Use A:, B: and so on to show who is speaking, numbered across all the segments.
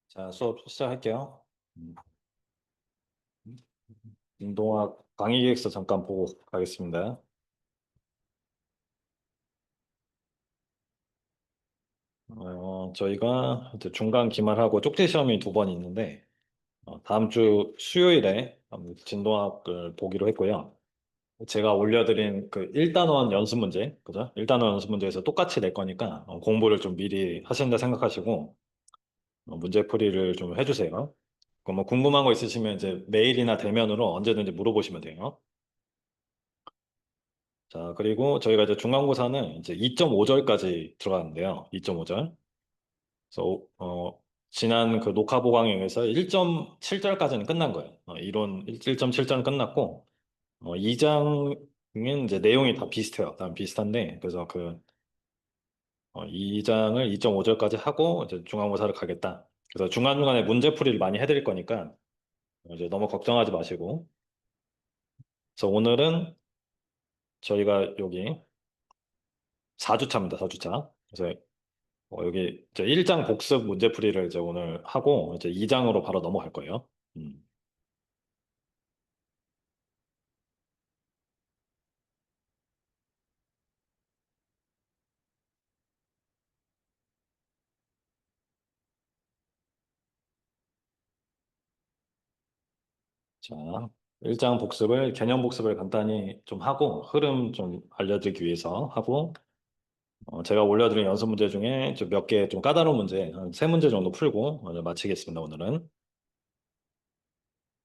A: 자, 수업 시작할게요. 음, 운동학 강의계획서 잠깐 보고 가겠습니다. 저희가 이제 중간 기말하고 쪽지 시험이 두 번 있는데, 다음 주 수요일에 진도학을 보기로 했고요. 제가 올려드린 그 1단원 연습 문제, 그죠? 1단원 연습 문제에서 똑같이 낼 거니까 공부를 좀 미리 하신다 생각하시고 문제풀이를 좀 해주세요. 뭐 궁금한 거 있으시면 이제 메일이나 대면으로 언제든지 물어보시면 돼요. 자, 그리고 저희가 이제 중간고사는 이제 2.5절까지 들어가는데요. 2.5절. 그래서 지난 그 녹화 보강에 의해서 1.7절까지는 끝난 거예요. 이론 1.7절은 끝났고 2장은 이제 내용이 다 비슷해요. 다 비슷한데 그래서 그 2장을 2.5절까지 하고 이제 중간고사를 가겠다. 그래서 중간중간에 문제풀이를 많이 해드릴 거니까 이제 너무 걱정하지 마시고. 그래서 오늘은 저희가 여기 4주차입니다. 4주차. 그래서 여기 이제 1장 복습 문제풀이를 이제 오늘 하고 이제 2장으로 바로 넘어갈 거예요. 음. 자, 1장 복습을 개념 복습을 간단히 좀 하고 흐름 좀 알려드리기 위해서 하고 제가 올려드린 연습 문제 중에 좀 몇 개 좀 까다로운 문제 한 세 문제 정도 풀고 오늘 마치겠습니다. 오늘은.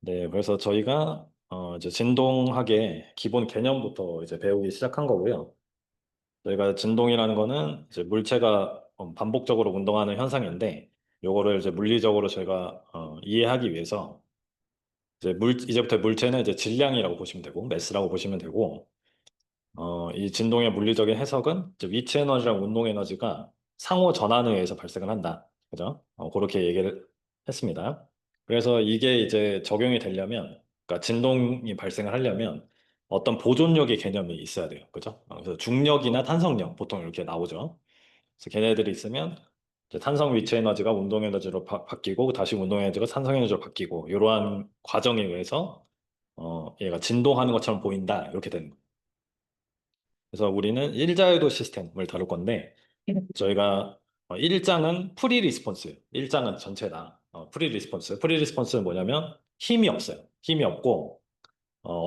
A: 네, 그래서 저희가 이제 진동학의 기본 개념부터 이제 배우기 시작한 거고요. 저희가 진동이라는 거는 이제 물체가 반복적으로 운동하는 현상인데, 요거를 이제 물리적으로 저희가 이해하기 위해서 이제부터 물체는 이제 질량이라고 보시면 되고, 매스라고 보시면 되고, 이 진동의 물리적인 해석은 이제 위치 에너지랑 운동 에너지가 상호 전환에 의해서 발생을 한다. 그죠? 그렇게 얘기를 했습니다. 그래서 이게 이제 적용이 되려면, 그러니까 진동이 발생을 하려면 어떤 보존력의 개념이 있어야 돼요. 그죠? 그래서 중력이나 탄성력 보통 이렇게 나오죠. 그래서 걔네들이 있으면 이제 탄성 위치 에너지가 운동 에너지로 바뀌고 다시 운동 에너지가 탄성 에너지로 바뀌고 이러한 과정에 의해서 얘가 진동하는 것처럼 보인다 이렇게 되는 거예요. 그래서 우리는 일자유도 시스템을 다룰 건데 저희가 1장은 프리 리스폰스예요. 1장은 전체다. 프리 리스폰스. 프리 리스폰스는 뭐냐면 힘이 없어요. 힘이 없고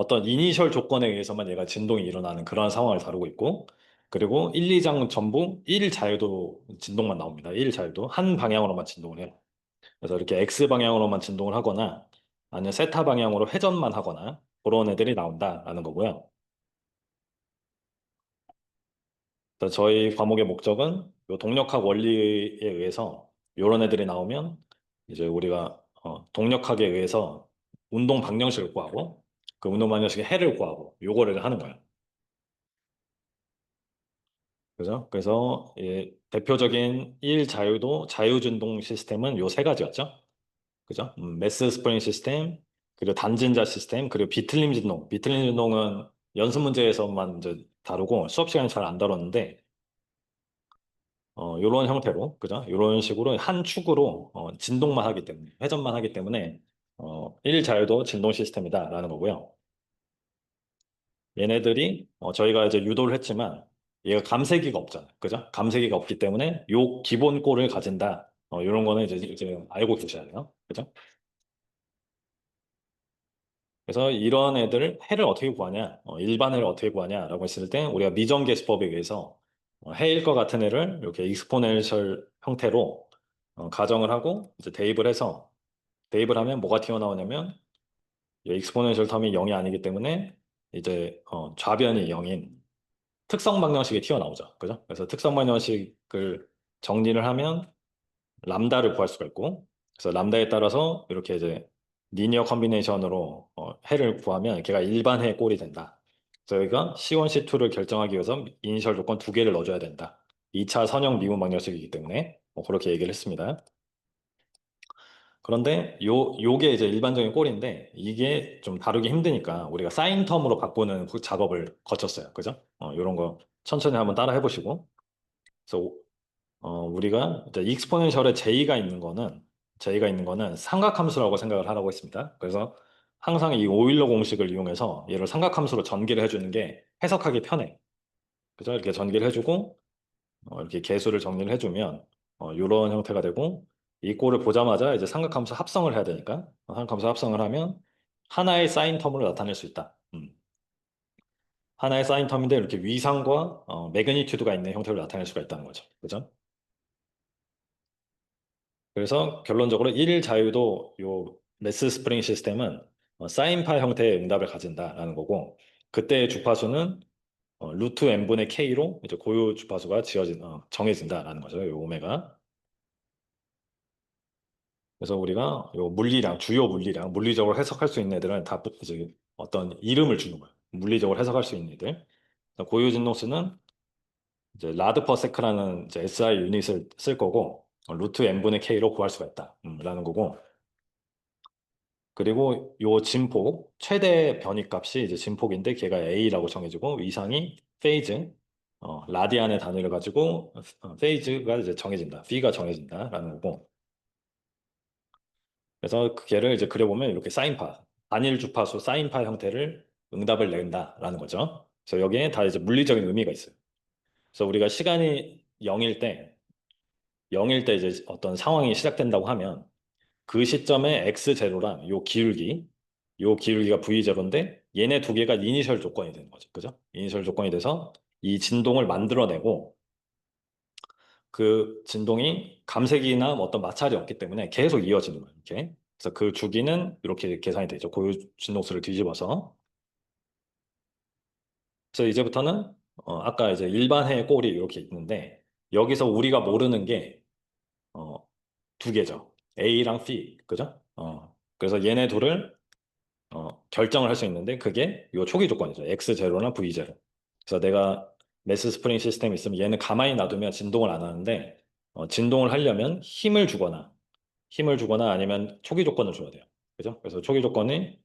A: 떤 이니셜 조건에 의해서만 얘가 진동이 일어나는 그런 상황을 다루고 있고 그리고 1, 2장 전부 1 자유도 진동만 나옵니다. 1 자유도 한 방향으로만 진동을 해요. 그래서 이렇게 X 방향으로만 진동을 하거나 아니면 세타 방향으로 회전만 하거나 그런 애들이 나온다라는 거고요. 그래서 저희 과목의 목적은 요 동력학 원리에 의해서 이런 애들이 나오면 이제 우리가 동력학에 의해서 운동 방정식을 구하고 그 운동 방정식의 해를 구하고 요거를 하는 거예요. 그죠? 그래서 대표적인 1자유도 자유진동 시스템은 요 세 가지였죠. 그죠? 매스 스프링 시스템, 그리고 단진자 시스템, 그리고 비틀림 진동. 비틀림 진동은 연습 문제에서만 이제 다루고 수업 시간에 잘 안 다뤘는데 이런 형태로, 그죠? 이런 식으로 한 축으로 진동만 하기 때문에, 회전만 하기 때문에 1자유도 진동 시스템이다라는 거고요. 얘네들이 저희가 이제 유도를 했지만 얘가 감세기가 없잖아요. 그죠? 감세기가 없기 때문에 요 기본 꼴을 가진다. 이런 거는 이제 알고 계셔야 돼요. 그죠? 그래서 이런 애들 해를 어떻게 구하냐, 일반 해를 어떻게 구하냐라고 했을 때 우리가 미정계수법에 의해서 해일 것 같은 애를 이렇게 익스포넨셜 형태로 가정을 하고 이제 대입을 해서 대입을 하면 뭐가 튀어나오냐면 이 익스포넨셜 텀이 0이 아니기 때문에 이제 좌변이 0인 특성 방정식이 튀어나오죠. 그죠? 그래서 특성 방정식을 정리를 하면 람다를 구할 수가 있고 그래서 람다에 따라서 이렇게 이제 리니어 컨비네이션으로 해를 구하면 걔가 일반 해 꼴이 된다. 저희가 C1, C2를 결정하기 위해서 이니셜 조건 두 개를 넣어줘야 된다. 2차 선형 미분 방정식이기 때문에 그렇게 얘기를 했습니다. 그런데 요게 이제 일반적인 꼴인데 이게 좀 다루기 힘드니까 우리가 사인 텀으로 바꾸는 그 작업을 거쳤어요. 그죠? 요런 거 천천히 한번 따라 해보시고. 그래서 우리가 이제 익스포넨셜에 제이가 있는 거는 삼각함수라고 생각을 하라고 했습니다. 그래서 항상 이 오일러 공식을 이용해서 얘를 삼각함수로 전개를 해주는 게 해석하기 편해. 그죠? 이렇게 전개를 해주고 이렇게 계수를 정리를 해주면 이런 형태가 되고, 이 꼴을 보자마자 이제 삼각함수 합성을 해야 되니까 삼각함수 합성을 하면 하나의 사인 텀으로 나타낼 수 있다. 하나의 사인 텀인데 이렇게 위상과 매그니튜드가 있는 형태로 나타낼 수가 있다는 거죠. 그죠? 그래서 결론적으로 1 자유도 요 매스 스프링 시스템은 사인파 형태의 응답을 가진다라는 거고, 그때의 주파수는 루트 n분의 k로 이제 고유 주파수가 정해진다라는 거죠. 요 오메가. 그래서 우리가 요 물리량, 주요 물리량, 물리적으로 해석할 수 있는 애들은 다 이제 어떤 이름을 주는 거예요. 물리적으로 해석할 수 있는 애들. 그래서 고유 진동수는 이제 라드 퍼 세크라는 이제 SI 유닛을 쓸 거고, 루트 n분의 k로 구할 수가 있다. 라는 거고. 그리고 요 진폭, 최대 변이값이 이제 진폭인데 걔가 A라고 정해지고, 위상이 페이즈, 라디안의 단위를 가지고 페이즈가 이제 정해진다. P가 정해진다라는 거고. 그래서 그 걔를 이제 그려보면 이렇게 사인파, 단일 주파수 사인파 형태를 응답을 낸다라는 거죠. 그래서 여기에 다 이제 물리적인 의미가 있어요. 그래서 우리가 시간이 0일 때 이제 어떤 상황이 시작된다고 하면 그 시점에 x0랑 요 기울기가 v0인데 얘네 두 개가 이니셜 조건이 되는 거죠. 그죠? 이니셜 조건이 돼서 이 진동을 만들어내고, 그 진동이 감색이나 뭐 어떤 마찰이 없기 때문에 계속 이어지는 거예요. 이렇게. 그래서 그 주기는 이렇게 계산이 되죠. 고유 진동수를 뒤집어서. 그래서 이제부터는 아까 이제 일반해 꼴이 이렇게 있는데, 여기서 우리가 모르는 게 어, 두 개죠. A랑 B. 그죠? 그래서 얘네 둘을 결정을 할 수 있는데 그게 요 초기 조건이죠. X0나 V0. 그래서 내가 매스 스프링 시스템이 있으면 얘는 가만히 놔두면 진동을 안 하는데, 진동을 하려면 힘을 주거나 아니면 초기 조건을 줘야 돼요. 그죠? 그래서 초기 조건이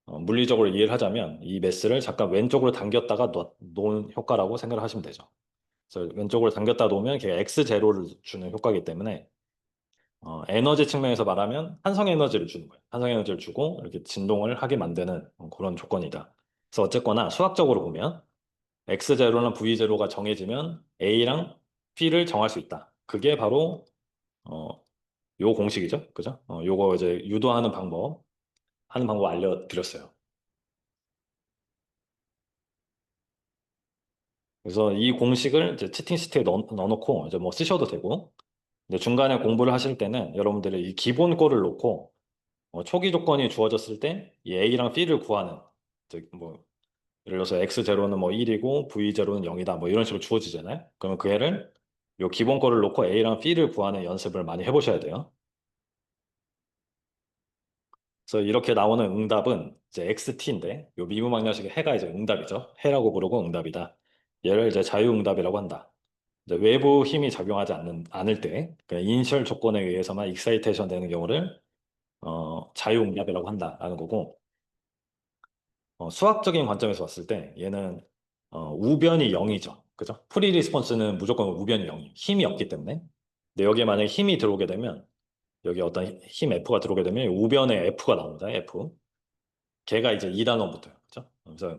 A: 물리적으로 이해를 하자면 이 매스를 잠깐 왼쪽으로 당겼다가 놓은 효과라고 생각을 하시면 되죠. 그래서 왼쪽으로 당겼다 놓으면 걔가 X0를 주는 효과이기 때문에 에너지 측면에서 말하면 한성 에너지를 주는 거예요. 한성 에너지를 주고 이렇게 진동을 하게 만드는 그런 조건이다. 그래서 어쨌거나 수학적으로 보면 X0나 V0가 정해지면 A랑 P를 정할 수 있다. 그게 바로 어, 요 공식이죠. 그죠? 요거 이제 유도하는 하는 방법 알려드렸어요. 그래서 이 공식을 이제 채팅 시트에 넣어놓고 이제 뭐 쓰셔도 되고, 근데 중간에 공부를 하실 때는 여러분들이 이 기본 꼴을 놓고 초기 조건이 주어졌을 때 이 A랑 B를 구하는, 이제 뭐 예를 들어서 X0는 뭐 1이고 V0는 0이다 뭐 이런 식으로 주어지잖아요. 그러면 그 애를 요 기본 꼴을 놓고 A랑 B를 구하는 연습을 많이 해보셔야 돼요. 그래서 이렇게 나오는 응답은 이제 XT인데, 요 미분방정식의 해가 이제 응답이죠. 해라고 부르고 응답이다. 얘를 이제 자유응답이라고 한다. 이제 외부 힘이 작용하지 않을 때, 그냥 이니셜 조건에 의해서만 익사이테이션 되는 경우를 자유응답이라고 한다라는 거고, 수학적인 관점에서 봤을 때 얘는 우변이 0이죠. 그죠? 프리 리스폰스는 무조건 우변이 0이에요. 힘이 없기 때문에. 근데 여기에 만약에 힘이 들어오게 되면, 여기 어떤 힘 F가 들어오게 되면 우변에 F가 나옵니다. F. 걔가 이제 2단원부터요. 그죠? 그래서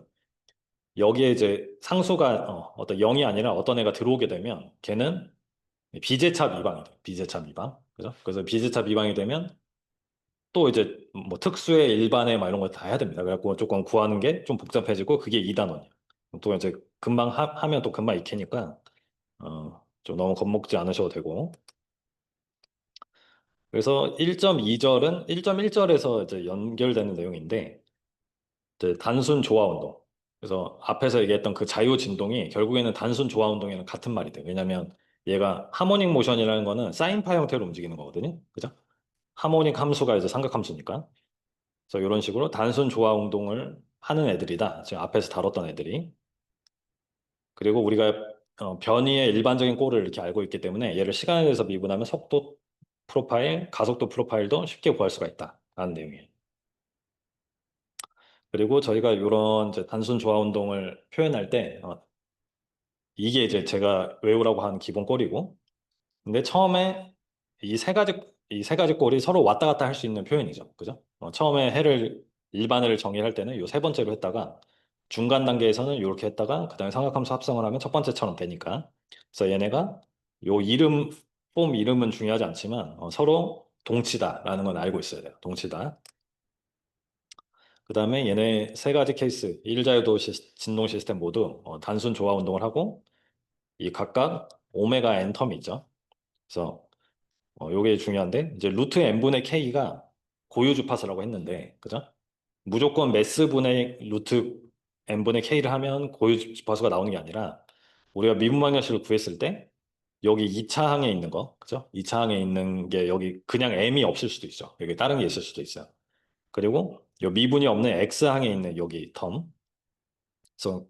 A: 여기에 이제 상수가 어떤 0이 아니라 어떤 애가 들어오게 되면 걔는 비제차 미방이 돼요. 비제차 미방. 그죠? 그래서 비제차 미방이 되면 또 이제 뭐 특수의 일반의 막 이런 거 다 해야 됩니다. 그래갖고 조금 구하는 게 좀 복잡해지고 그게 2단원이에요. 또 이제 금방 하면 또 금방 익히니까 좀 너무 겁먹지 않으셔도 되고. 그래서 1.2절은 1.1절에서 이제 연결되는 내용인데, 이제 단순 조화 운동. 그래서 앞에서 얘기했던 그 자유 진동이 결국에는 단순 조화 운동이랑 같은 말이 돼요. 왜냐하면 얘가 하모닉 모션이라는 거는 사인파 형태로 움직이는 거거든요. 그죠? 하모닉 함수가 이제 삼각 함수니까. 그래서 이런 식으로 단순 조화 운동을 하는 애들이다. 지금 앞에서 다뤘던 애들이. 그리고 우리가 변이의 일반적인 꼴을 이렇게 알고 있기 때문에 얘를 시간에 대해서 미분하면 속도 프로파일, 가속도 프로파일도 쉽게 구할 수가 있다라는 내용이에요. 그리고 저희가 이런 이제 단순 조화 운동을 표현할 때 이게 이제 제가 외우라고 한 기본 꼴이고, 근데 처음에 이 세 가지, 이 세 가지 꼴이 서로 왔다 갔다 할 수 있는 표현이죠. 그죠? 처음에 해를, 일반해를 정의할 때는 요 세 번째로 했다가, 중간 단계에서는 이렇게 했다가, 그 다음에 삼각함수 합성을 하면 첫 번째처럼 되니까. 그래서 얘네가 요 이름, 폼 이름은 중요하지 않지만, 서로 동치다라는 건 알고 있어야 돼요. 동치다. 그 다음에 얘네 세 가지 케이스, 일자유도 진동 시스템 모두 단순 조화 운동을 하고, 이 각각 오메가 n 텀이 있죠. 그래서 요게 중요한데, 이제 루트 n분의 k가 고유 주파수라고 했는데, 그죠? 무조건 매스분의 루트 n분의 k를 하면 고유 주파수가 나오는 게 아니라, 우리가 미분방정식을 구했을 때 여기 2차 항에 있는 거, 그죠? 2차 항에 있는 게 여기 그냥 m이 없을 수도 있죠. 여기 다른 게 있을 수도 있어요. 그리고 요 미분이 없는 x 항에 있는 여기 텀, 그래서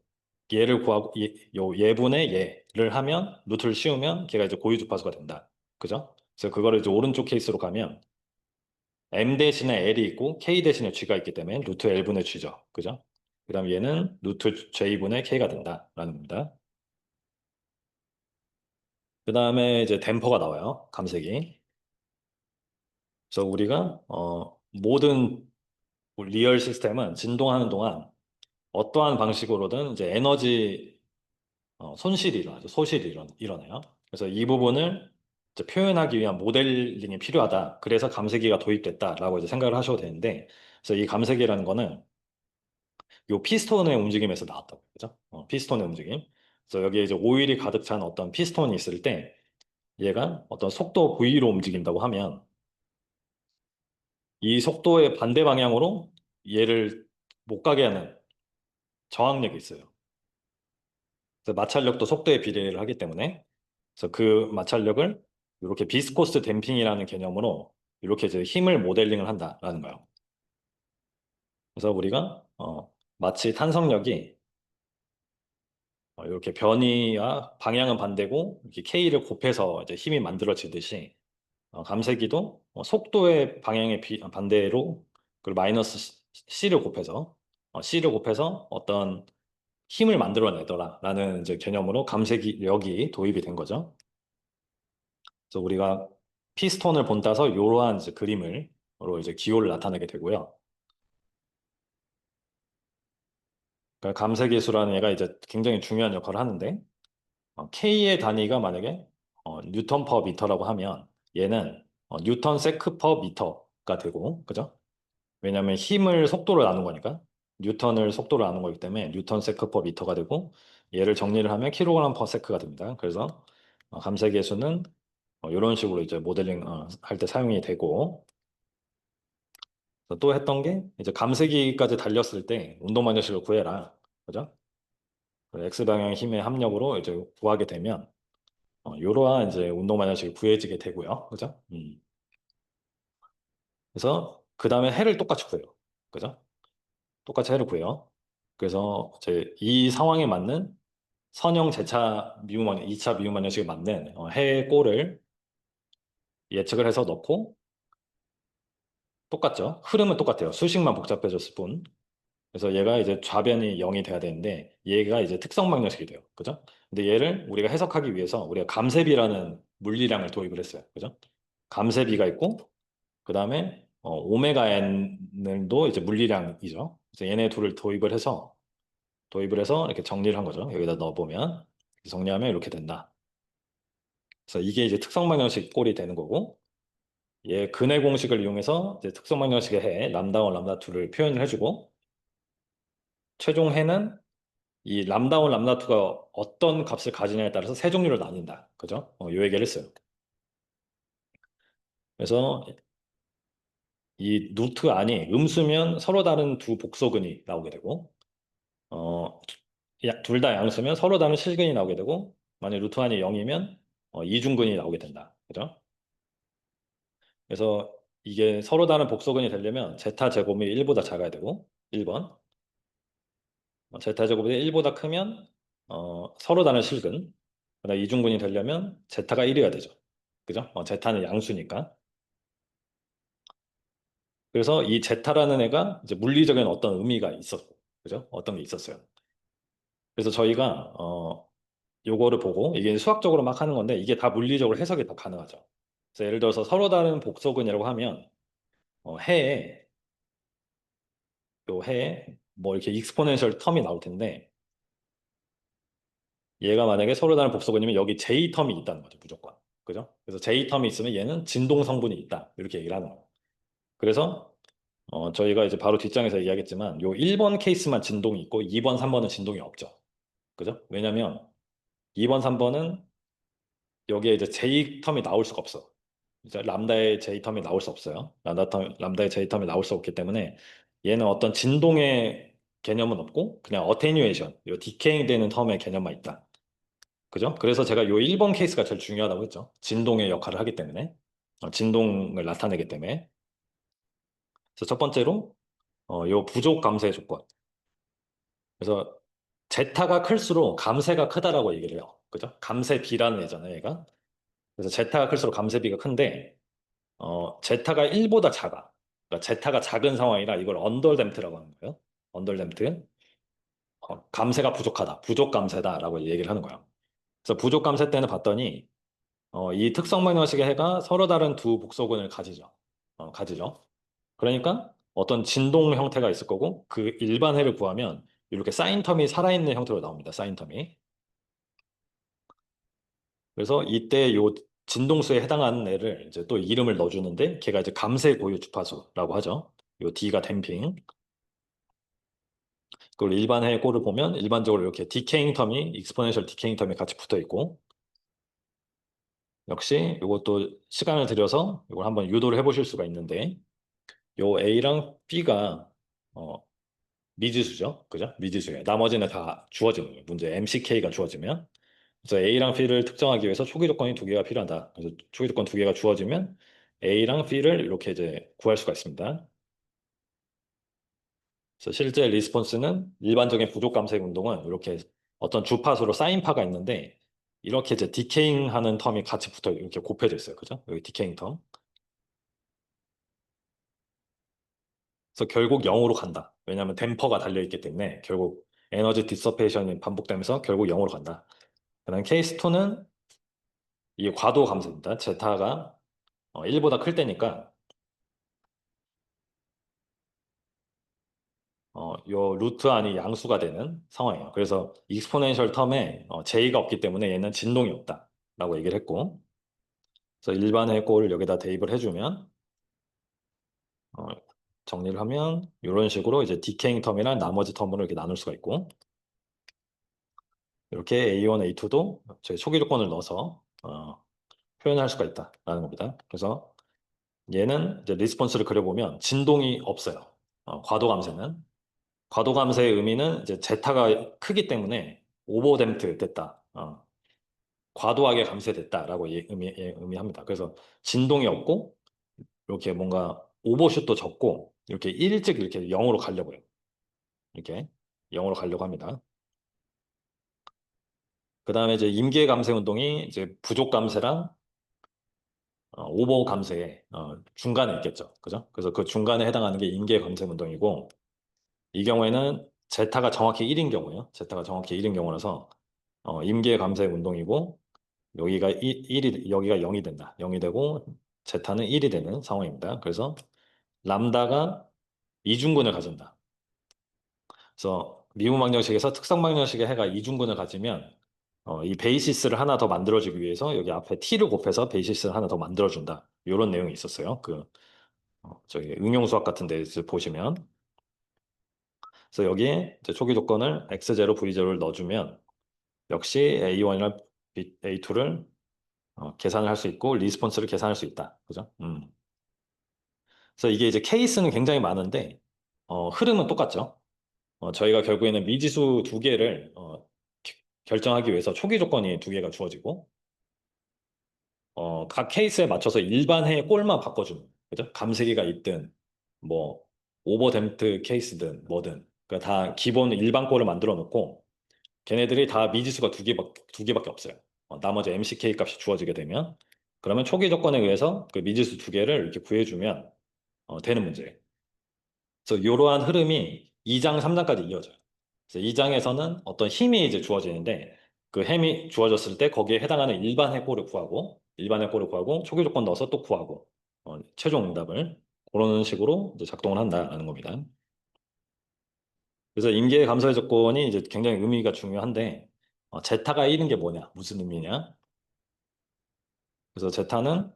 A: 얘를 구하고 요 예분의 얘를 하면 루트를 씌우면 걔가 이제 고유 주파수가 된다. 그죠? 그래서 그거를 이제 오른쪽 케이스로 가면 m 대신에 l이 있고 k 대신에 g가 있기 때문에 루트 l분의 g죠. 그죠? 그다음 얘는 루트 j분의 k가 된다라는 겁니다. 그다음에 이제 댐퍼가 나와요. 감색이. 그래서 우리가 모든 리얼 시스템은 진동하는 동안 어떠한 방식으로든 이제 에너지 손실이 일어나죠. 소실이 일어나요. 그래서 이 부분을 이제 표현하기 위한 모델링이 필요하다. 그래서 감쇄기가 도입됐다라고 이제 생각을 하셔도 되는데, 그래서 이 감쇄기라는 거는 요 피스톤의 움직임에서 나왔다고 그죠? 피스톤의 움직임. 그래서 여기에 이제 오일이 가득 찬 어떤 피스톤이 있을 때 얘가 어떤 속도 V로 움직인다고 하면 이 속도의 반대 방향으로 얘를 못 가게 하는 저항력이 있어요. 그래서 마찰력도 속도에 비례를 하기 때문에, 그래서 그 마찰력을 이렇게 비스코스 댐핑이라는 개념으로 이렇게 이제 힘을 모델링을 한다라는 거예요. 그래서 우리가 마치 탄성력이 이렇게 변이와 방향은 반대고 이렇게 K를 곱해서 이제 힘이 만들어지듯이 감쇄기도 속도의 방향의 반대로 그리고 마이너스 C를 곱해서 C를 곱해서 어떤 힘을 만들어내더라라는 이제 개념으로 감쇄기력이 도입이 된 거죠. 그래서 우리가 피스톤을 본따서 이러한 이제 그림으로 이제 기호를 나타내게 되고요. 그러니까 감쇄계수라는 얘가 이제 굉장히 중요한 역할을 하는데 K의 단위가 만약에 뉴턴 퍼 미터라고 하면 얘는 뉴턴 세크 퍼 미터가 되고 그죠? 왜냐하면 힘을 속도로 나눈 거니까 뉴턴을 속도로 나눈 거기 때문에 뉴턴 세크 퍼 미터가 되고 얘를 정리를 하면 킬로그램 퍼 세크가 됩니다. 그래서 감쇄계수는 이런 식으로 이제 모델링 할 때 사용이 되고 또 했던 게 이제 감쇄기까지 달렸을 때 운동방정식을 구해라. 그죠? X방향 힘의 합력으로 이제 구하게 되면 이러한 이제 운동방정식이 구해지게 되고요. 그죠? 그래서 그 다음에 해를 똑같이 구해요. 그죠? 똑같이 해를 구해요. 그래서 이제 이 상황에 맞는 선형 제차 미분방 2차 미분방정식에 맞는 해의 꼴을 예측을 해서 넣고 똑같죠? 흐름은 똑같아요. 수식만 복잡해졌을 뿐. 그래서 얘가 이제 좌변이 0이 돼야 되는데 얘가 이제 특성 방정식이 돼요. 그죠? 근데 얘를 우리가 해석하기 위해서 우리가 감쇄비라는 물리량을 도입을 했어요. 그죠? 감쇄비가 있고 그다음에 오메가 n도 이제 물리량이죠. 그래서 얘네 둘을 도입을 해서 이렇게 정리를 한 거죠. 여기다 넣어보면 정리하면 이렇게 된다. 그래서 이게 이제 특성 방정식 꼴이 되는 거고 얘 근해 공식을 이용해서 이제 특성 방정식의 해 람다 1, 람다 2를 표현을 해주고 최종 해는 이 람다 1, 람다 2가 어떤 값을 가지냐에 따라서 세 종류로 나뉜다. 그죠? 요 얘기를 했어요. 그래서 이 루트 안이 음수면 서로 다른 두 복소근이 나오게 되고, 둘 다 양수면 서로 다른 실근이 나오게 되고, 만약 루트 안이 0이면 이중근이 나오게 된다. 그죠? 그래서 이게 서로 다른 복소근이 되려면 제타 제곱이 1보다 작아야 되고, 1번. 제타 제곱이 1보다 크면 서로 다른 실근. 그다음 이중근이 되려면 제타가 1이어야 되죠. 그죠? 제타는 양수니까. 그래서 이 제타라는 애가 이제 물리적인 어떤 의미가 있었고, 그죠? 어떤 게 있었어요. 그래서 저희가 요거를 보고 이게 수학적으로 막 하는 건데 이게 다 물리적으로 해석이 다 가능하죠. 그래서 예를 들어서 서로 다른 복소근이라고 하면 해에 요 해에 뭐 이렇게 익스포넨셜 텀이 나올 텐데 얘가 만약에 서로 다른 복소근이면 여기 J 텀이 있다는 거죠, 무조건. 그죠? 그래서 J 텀이 있으면 얘는 진동 성분이 있다. 이렇게 얘기를 하는 거예요. 그래서 저희가 이제 바로 뒷장에서 이야기했지만 요 1번 케이스만 진동이 있고 2번, 3번은 진동이 없죠. 그죠? 왜냐면 2번, 3번은 여기에 이제 J 텀이 나올 수가 없어. 이제 람다의 J 텀이 나올 수 없어요. 람다의 J 텀이 나올 수 없기 때문에 얘는 어떤 진동의 개념은 없고 그냥 어테뉴에이션, 요 디케잉 되는 텀의 개념만 있다. 그죠? 그래서 제가 요 1번 케이스가 제일 중요하다고 했죠. 진동의 역할을 하기 때문에. 진동을 나타내기 때문에. 그래서 첫 번째로 요 부족 감쇄 조건. 그래서 제타가 클수록 감쇄가 크다라고 얘기를 해요. 그죠? 감쇄 B라는 애잖아요, 얘가. 그래서 제타가 클수록 감쇄 B가 큰데 제타가 1보다 작아. 그러니까 제타가 작은 상황이라 이걸 언더댐프라고 하는 거예요. 언더댐프. 감쇄가 부족하다. 부족 감쇄다라고 얘기를 하는 거예요. 그래서 부족 감쇄 때는 봤더니 이 특성 방정식의 해가 서로 다른 두 복소근을 가지죠. 가지죠. 그러니까 어떤 진동 형태가 있을 거고 그 일반 해를 구하면 이렇게 사인 텀이 살아있는 형태로 나옵니다. 사인 텀이. 그래서 이때 요 진동수에 해당하는 애를 이제 또 이름을 넣어주는데 걔가 이제 감쇄 고유 주파수라고 하죠. 요 D가 댐핑. 그리고 일반 해의 꼴을 보면 일반적으로 이렇게 디케잉 텀이 익스포넨셜 디케잉 텀이 같이 붙어 있고 역시 이것도 시간을 들여서 이걸 한번 유도를 해보실 수가 있는데 요 A랑 B가 어, 미지수죠. 그죠? 미지수예요. 나머지는 다 주어지는 거예요. 문제 MCK가 주어지면. 그래서 A랑 B를 특정하기 위해서 초기 조건이 두 개가 필요하다. 그래서 초기 조건 두 개가 주어지면 A랑 B를 이렇게 이제 구할 수가 있습니다. 그래서 실제 리스폰스는 일반적인 부족 감쇄 운동은 이렇게 어떤 주파수로 사인파가 있는데 이렇게 이제 디케잉 하는 텀이 같이 붙어 이렇게 곱해져 있어요. 그죠? 여기 디케잉 텀. 그래서 결국 0으로 간다. 왜냐하면 댐퍼가 달려있기 때문에 결국 에너지 디서페이션이 반복되면서 결국 0으로 간다. 그다음 케이스 2는 이게 과도 감소입니다. 제타가 1보다 클 때니까 요 루트 안이 양수가 되는 상황이에요. 그래서 익스포넨셜 텀에 J가 없기 때문에 얘는 진동이 없다라고 얘기를 했고 그래서 일반의 꼴을 여기다 대입을 해주면 어, 정리를 하면 이런 식으로 이제 디케잉 텀이랑 나머지 텀으로 이렇게 나눌 수가 있고 이렇게 A1, A2도 저희 초기 조건을 넣어서 표현할 수가 있다라는 겁니다. 그래서 얘는 이제 리스폰스를 그려보면 진동이 없어요. 과도 감쇄는. 과도 감쇄의 의미는 이제 제타가 크기 때문에 오버댐트 됐다. 과도하게 감쇄됐다라고 의미합니다. 그래서 진동이 없고 이렇게 뭔가 오버슛도 적고 이렇게 일찍 이렇게 0으로 가려고 해요. 이렇게 0으로 가려고 합니다. 그 다음에 이제 임계 감쇄 운동이 이제 부족 감쇄랑 오버 감쇄의 중간에 있겠죠. 그죠? 그래서 그 중간에 해당하는 게 임계 감쇄 운동이고 이 경우에는 제타가 정확히 1인 경우예요. 제타가 정확히 1인 경우라서 임계 감쇄 운동이고 여기가 1이 여기가 0이 된다. 0이 되고 제타는 1이 되는 상황입니다. 그래서 람다가 이중근을 가진다. 그래서 미분방정식에서 특성방정식의 해가 이중근을 가지면 이 베이시스를 하나 더 만들어주기 위해서 여기 앞에 t를 곱해서 베이시스를 하나 더 만들어준다. 이런 내용이 있었어요. 저기 응용수학 같은 데서 보시면. 그래서 여기에 이제 초기 조건을 x0, v0를 넣어주면 역시 a1이랑 a2를 계산을 할 수 있고 리스폰스를 계산할 수 있다. 그죠? 그래서 이게 이제 케이스는 굉장히 많은데 흐름은 똑같죠. 저희가 결국에는 미지수 두 개를 결정하기 위해서 초기 조건이 두 개가 주어지고 각 케이스에 맞춰서 일반해 꼴만 바꿔주는 그죠? 감세기가 있든 뭐 오버댐프트 케이스든 뭐든 그러니까 다 기본 일반 꼴을 만들어 놓고 걔네들이 다 미지수가 두 개밖에 없어요. 나머지 MCK 값이 주어지게 되면 그러면 초기 조건에 의해서 그 미지수 두 개를 이렇게 구해주면 되는 문제예요. 그래서 이러한 흐름이 2장, 3장까지 이어져요. 그래서 2장에서는 어떤 힘이 이제 주어지는데 그 햄이 주어졌을 때 거기에 해당하는 일반 해골을 구하고 일반 해골을 구하고 초기 조건 넣어서 또 구하고 최종 응답을 그런 식으로 이제 작동을 한다라는 겁니다. 그래서 인계의 감소의 조건이 이제 굉장히 의미가 중요한데 제타가 1인 게 뭐냐? 무슨 의미냐? 그래서 제타는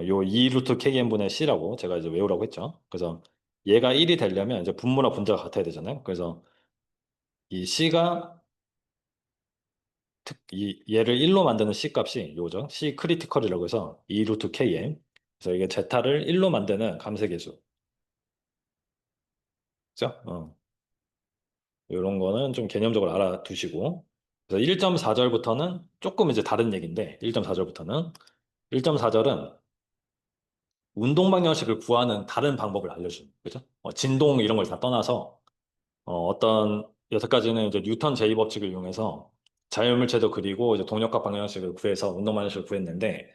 A: 요 2 루트 KN분의 C라고 제가 이제 외우라고 했죠. 그래서 얘가 1이 되려면 이제 분모나 분자가 같아야 되잖아요. 그래서 이 C가 얘를 1로 만드는 C 값이 요죠. C 크리티컬이라고 해서 2 루트 KN. 그래서 이게 제타를 1로 만드는 감색계수. 그죠? 이런 거는 좀 개념적으로 알아두시고. 그래서 1.4절부터는 조금 이제 다른 얘기인데 1.4절부터는 1.4절은 운동 방정식을 구하는 다른 방법을 알려줍니다. 그죠? 진동 이런 걸 다 떠나서 어떤 여태까지는 이제 뉴턴 제2법칙을 이용해서 자율물체도 그리고 이제 동력학 방정식을 구해서 운동 방정식을 구했는데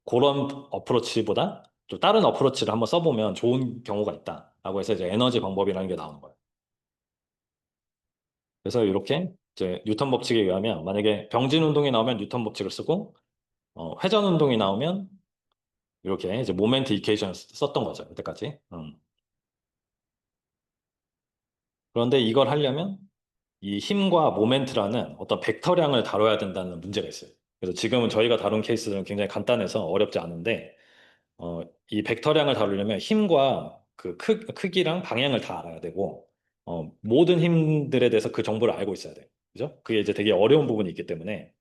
A: 그런 어프로치보다 좀 다른 어프로치를 한번 써보면 좋은 경우가 있다라고 해서 이제 에너지 방법이라는 게 나오는 거예요. 그래서 이렇게 이제 뉴턴 법칙에 의하면 만약에 병진 운동이 나오면 뉴턴 법칙을 쓰고 회전 운동이 나오면 이렇게 이제 모멘트 이케이션을 썼던 거죠. 여태까지. 그런데 이걸 하려면 이 힘과 모멘트라는 어떤 벡터량을 다뤄야 된다는 문제가 있어요. 그래서 지금은 저희가 다룬 케이스들은 굉장히 간단해서 어렵지 않은데, 이 벡터량을 다루려면 힘과 그 크기랑 방향을 다 알아야 되고, 모든 힘들에 대해서 그 정보를 알고 있어야 돼요. 그죠? 그게 이제 되게 어려운 부분이 있기 때문에,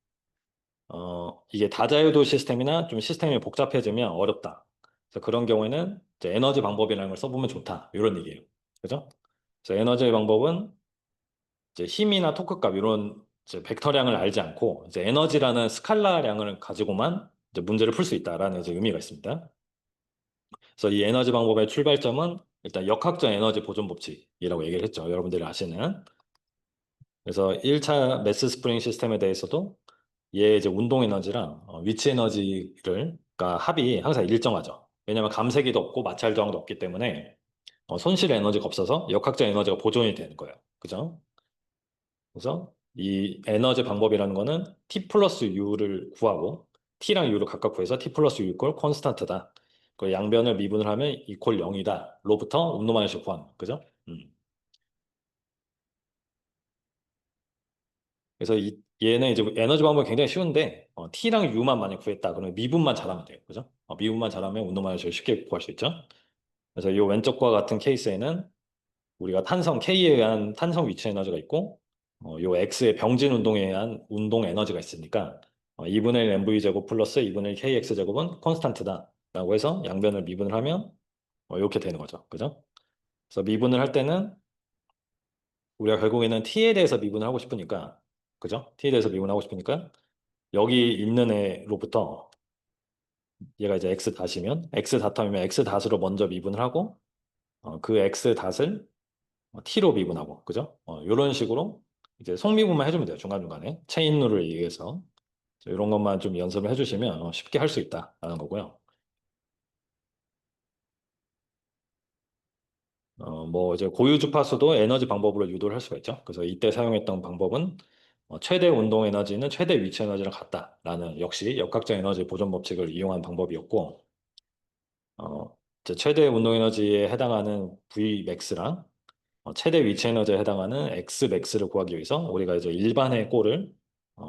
A: 이게 다자유도 시스템이나 좀 시스템이 복잡해지면 어렵다. 그래서 그런 경우에는 이제 에너지 방법이라는 걸 써보면 좋다. 이런 얘기예요. 그죠? 그래서 에너지 방법은 이제 힘이나 토크값 이런 이제 벡터량을 알지 않고 이제 에너지라는 스칼라량을 가지고만 이제 문제를 풀 수 있다라는 이제 의미가 있습니다. 그래서 이 에너지 방법의 출발점은 일단 역학적 에너지 보존 법칙이라고 얘기를 했죠. 여러분들이 아시는. 그래서 1차 매스 스프링 시스템에 대해서도 얘 이제 운동 에너지랑 위치 에너지를 그러니까 합이 항상 일정하죠. 왜냐하면 감색이도 없고 마찰 저항도 없기 때문에 손실 에너지가 없어서 역학적 에너지가 보존이 되는 거예요. 그죠? 그래서 이 에너지 방법이라는 거는 t 플러스 u를 구하고 t랑 u를 각각 구해서 t 플러스 u 이퀄 콘스탄트다. 그 양변을 미분을 하면 이퀄 0이다. 로부터 운동만식 구하는 거. 그죠? 그래서 얘는 이제 에너지 방법이 굉장히 쉬운데 t랑 u만 만약 구했다. 그러면 미분만 잘하면 돼요. 그죠? 미분만 잘하면 운동만식을 쉽게 구할 수 있죠. 그래서 이 왼쪽과 같은 케이스에는 우리가 탄성 K에 의한 탄성 위치 에너지가 있고 요 X의 병진 운동에 의한 운동 에너지가 있으니까 2분의 1 MV 제곱 플러스 2분의 1 KX 제곱은 콘스탄트다 라고 해서 양변을 미분을 하면 이렇게 되는 거죠. 그죠? 그래서 미분을 할 때는 우리가 결국에는 T에 대해서 미분을 하고 싶으니까 그죠? T에 대해서 미분하고 싶으니까 여기 있는 애로부터 얘가 이제 X 닷이면 X 닷이면 X 닷으로 먼저 미분을 하고 그 X 닷을 T로 미분하고, 그죠? 이런 식으로 이제 속미분만 해주면 돼요. 중간중간에. 체인룰을 이용해서. 이런 것만 좀 연습을 해주시면 쉽게 할 수 있다라는 거고요. 뭐 이제 고유 주파수도 에너지 방법으로 유도를 할 수가 있죠. 그래서 이때 사용했던 방법은 최대 운동 에너지는 최대 위치 에너지랑 같다라는 역시 역학적 에너지 보존 법칙을 이용한 방법이었고, 이제 최대 운동 에너지에 해당하는 Vmax랑 최대 위치 에너지에 해당하는 Xmax를 구하기 위해서 우리가 이제 일반의 꼴을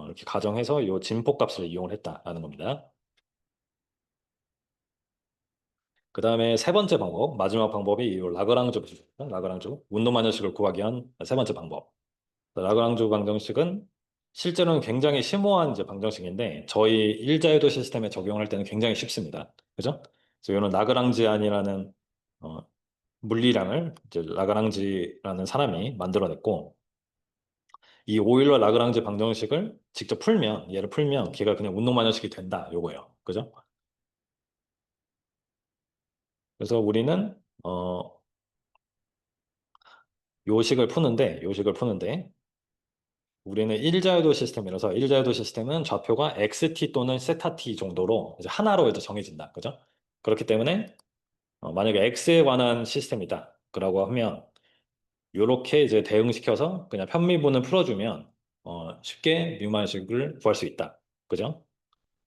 A: 이렇게 가정해서 이 진폭 값을 이용을 했다라는 겁니다. 그 다음에 세 번째 방법, 마지막 방법이 이 라그랑주 방정식, 라그랑주 운동 방정식을 구하기 위한 세 번째 방법. 라그랑주 방정식은 실제로는 굉장히 심오한 이제 방정식인데 저희 일자유도 시스템에 적용할 때는 굉장히 쉽습니다. 그죠? 그래서 이는 라그랑지안이라는 어, 물리량을 이제 라그랑지라는 사람이 만들어냈고 이 오일러 라그랑지 방정식을 직접 풀면 얘를 풀면 걔가 그냥 운동 방정식이 된다 요거예요. 그죠? 그래서 우리는 요식을 푸는데 우리는 일자유도 시스템이라서 일자유도 시스템은 좌표가 xt 또는 세타 t 정도로 이제 하나로 이제 정해진다. 그죠? 그렇기 때문에 만약에 x에 관한 시스템이다. 그라고 하면 요렇게 이제 대응시켜서 그냥 편미분을 풀어주면 쉽게 미분만식을 구할 수 있다. 그죠?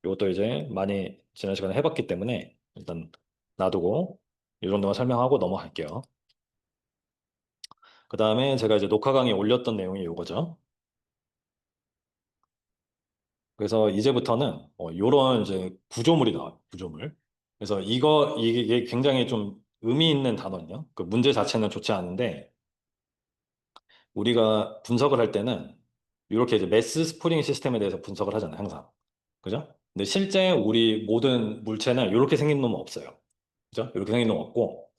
A: 이것도 이제 많이 지난 시간에 해봤기 때문에 일단 놔두고 이 정도만 설명하고 넘어갈게요. 그 다음에 제가 이제 녹화 강의 올렸던 내용이 이거죠. 그래서 이제부터는 이런 이제 구조물이 나와요. 구조물. 그래서 이게 굉장히 좀 의미 있는 단어예요. 그 문제 자체는 좋지 않은데 우리가 분석을 할 때는 이렇게 이제 매스 스프링 시스템에 대해서 분석을 하잖아요. 항상. 그죠? 근데 실제 우리 모든 물체는 이렇게 생긴 놈은 없어요. 그죠? 이렇게 생긴 놈 없고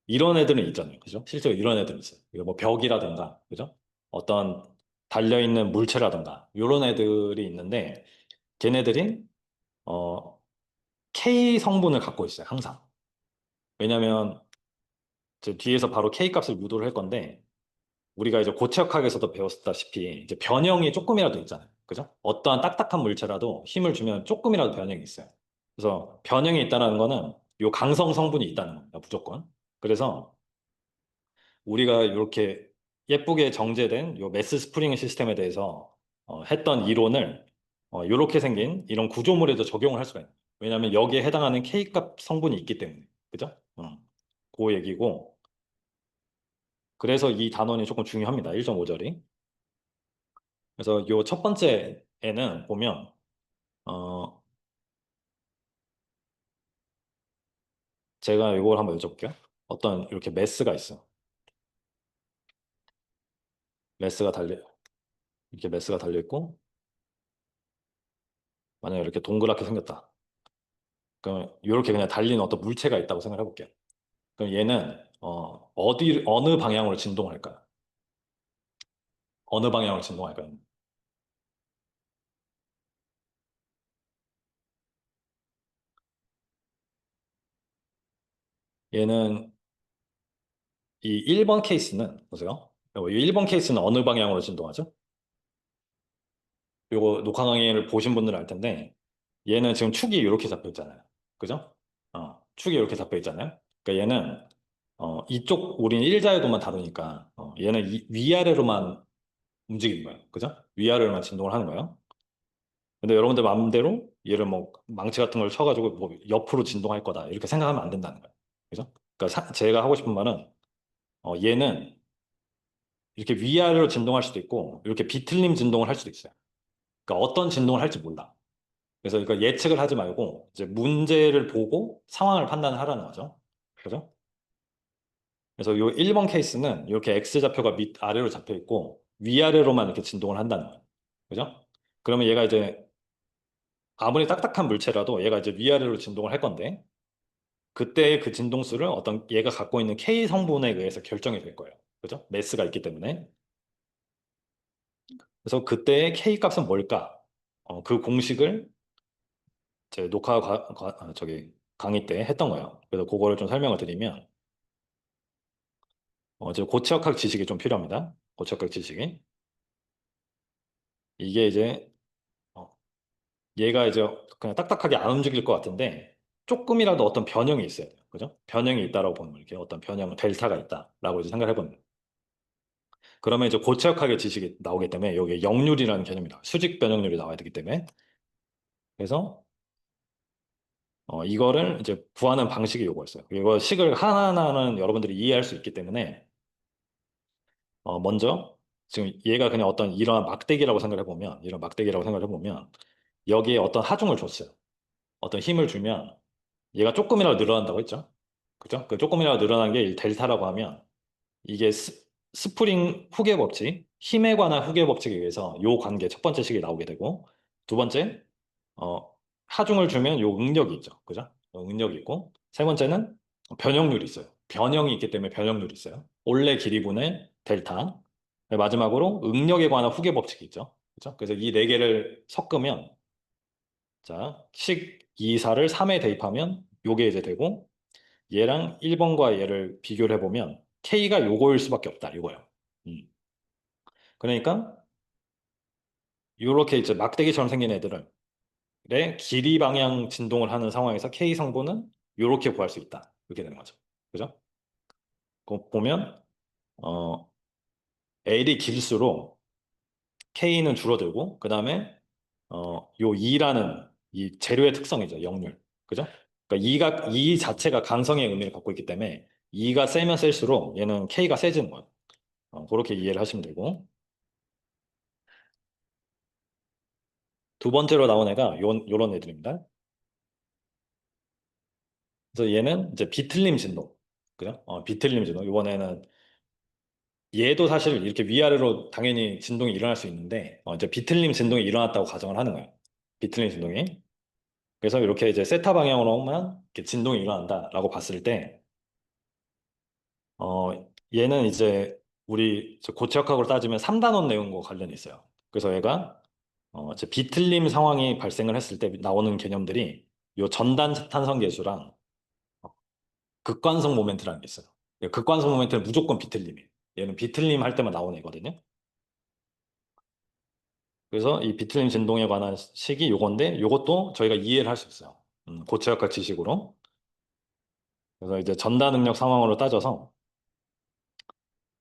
A: 이런 애들은 있잖아요. 그죠? 실제로 이런 애들은 있어요. 이거 뭐 벽이라든가, 그죠? 어떤 달려있는 물체라든가 이런 애들이 있는데 걔네들이 어, K 성분을 갖고 있어요. 항상. 왜냐면 제 뒤에서 바로 K 값을 유도를 할 건데 우리가 이제 고체역학에서도 배웠다시피 이제 변형이 조금이라도 있잖아요. 그죠? 어떠한 딱딱한 물체라도 힘을 주면 조금이라도 변형이 있어요. 그래서 변형이 있다는 거는 요 강성 성분이 있다는 겁니다. 무조건. 그래서 우리가 이렇게 예쁘게 정제된 요 매스 스프링 시스템에 대해서 했던 이론을 이렇게 생긴 이런 구조물에도 적용을 할 수가 있어요. 왜냐하면 여기에 해당하는 K값 성분이 있기 때문에. 그죠? 그 얘기고. 그래서 이 단원이 조금 중요합니다. 1.5절이. 그래서 요 첫 번째에는 보면 어, 제가 이걸 한번 여쭤볼게요. 어떤 이렇게 매스가 있어. 매스가 달려 이렇게 매스가 달려 있고 만약에 이렇게 동그랗게 생겼다. 그럼 이렇게 그냥 달린 어떤 물체가 있다고 생각해 볼게요. 그럼 얘는 어느 방향으로 진동할까요? 어느 방향으로 진동할까요? 얘는 이 1번 케이스는 보세요. 이 1번 케이스는 어느 방향으로 진동하죠? 요거 녹화 강의를 보신 분들은 알 텐데 얘는 지금 축이 이렇게 잡혀 있잖아요. 그죠? 축이 이렇게 잡혀 있잖아요. 그러니까 얘는 이쪽 우리는 일자유도만 다루니까 얘는 위아래로만 움직이는 거예요. 그죠? 위아래로만 진동을 하는 거예요. 근데 여러분들 마음대로 얘를 뭐 망치 같은 걸 쳐가지고 뭐 옆으로 진동할 거다 이렇게 생각하면 안 된다는 거예요. 그죠? 그러니까 제가 하고 싶은 말은 얘는 이렇게 위아래로 진동할 수도 있고 이렇게 비틀림 진동을 할 수도 있어요. 그러니까 어떤 진동을 할지 몰라. 그래서 이거 예측을 하지 말고 이제 문제를 보고 상황을 판단을 하라는 거죠. 그죠? 그래서 이 1번 케이스는 이렇게 X좌표가 아래로 잡혀 있고 위아래로만 이렇게 진동을 한다는 거예요. 그죠? 그러면 얘가 이제 아무리 딱딱한 물체라도 얘가 이제 위아래로 진동을 할 건데 그때 그 진동수를 어떤 얘가 갖고 있는 K 성분에 의해서 결정이 될 거예요. 그죠? 매스가 있기 때문에. 그래서 그때의 K 값은 뭘까? 그 공식을 제 녹화 강의 때 했던 거예요. 그래서 그거를 좀 설명을 드리면 이제 고체역학 지식이 좀 필요합니다. 고체역학 지식이. 이게 이제 어, 얘가 이제 그냥 딱딱하게 안 움직일 것 같은데 조금이라도 어떤 변형이 있어야 돼요. 그죠? 변형이 있다라고 보는 거예요. 이렇게 어떤 변형, 델타가 있다라고 이제 생각을 해보는 거예요. 그러면 이제 고체역학의 지식이 나오기 때문에 여기에 역률이라는 개념이 나와요. 수직 변형률이 나와야 되기 때문에. 그래서 이거를 이제 구하는 방식이 요거였어요. 이거 식을 하나하나는 여러분들이 이해할 수 있기 때문에 먼저 지금 얘가 그냥 어떤 이러한 막대기라고 생각을 해보면 이런 막대기라고 생각을 해보면 여기에 어떤 하중을 줬어요. 어떤 힘을 주면 얘가 조금이라도 늘어난다고 했죠. 그죠? 그 조금이라도 늘어난 게 이 델타라고 하면 이게 스프링 후계 법칙, 힘에 관한 후계 법칙에 의해서 요 관계 첫 번째 식이 나오게 되고 두 번째 어, 하중을 주면 요 응력이 있죠. 그죠? 응력이 있고 세 번째는 변형률이 있어요. 변형이 있기 때문에 변형률이 있어요. 올레 길이분의 델타. 마지막으로 응력에 관한 후계 법칙이 있죠. 그죠? 그래서 이 네 개를 섞으면 자, 식 2사를 3에 대입하면 요게 이제 되고 얘랑 1번과 얘를 비교를 해보면 K가 요거일 수밖에 없다. 이거예요. 음. 그러니까 요렇게 이제 막대기처럼 생긴 애들을 의 길이 방향 진동을 하는 상황에서 K 성분은 요렇게 구할 수 있다. 이렇게 되는 거죠. 그죠? 보면 어, L이 길수록 K는 줄어들고, 그 다음에, 요 E라는 이 재료의 특성이죠. 역률. 그죠? 그러니까 E 자체가 강성의 의미를 갖고 있기 때문에 E가 세면 셀수록 얘는 K가 세지는 거예요. 그렇게 이해를 하시면 되고. 두 번째로 나온 애가 요런 애들입니다. 그래서 얘는 이제 비틀림 진동. 그죠? 비틀림 진동. 이번에는 얘도 사실 이렇게 위아래로 당연히 진동이 일어날 수 있는데, 이제 비틀림 진동이 일어났다고 가정을 하는 거예요. 비틀림 진동이. 그래서 이렇게 이제 세타 방향으로만 이렇게 진동이 일어난다라고 봤을 때, 얘는 이제 우리 고체역학으로 따지면 3단원 내용과 관련이 있어요. 그래서 얘가 이제 비틀림 상황이 발생을 했을 때 나오는 개념들이 요 전단 탄성 계수랑 극관성 모멘트라는 게 있어요. 극관성 모멘트는 무조건 비틀림이에요. 얘는 비틀림 할 때만 나오는 애거든요. 그래서 이 비틀림 진동에 관한 식이 요건데 요것도 저희가 이해를 할 수 있어요. 고체역학 지식으로. 그래서 이제 전단 능력 상황으로 따져서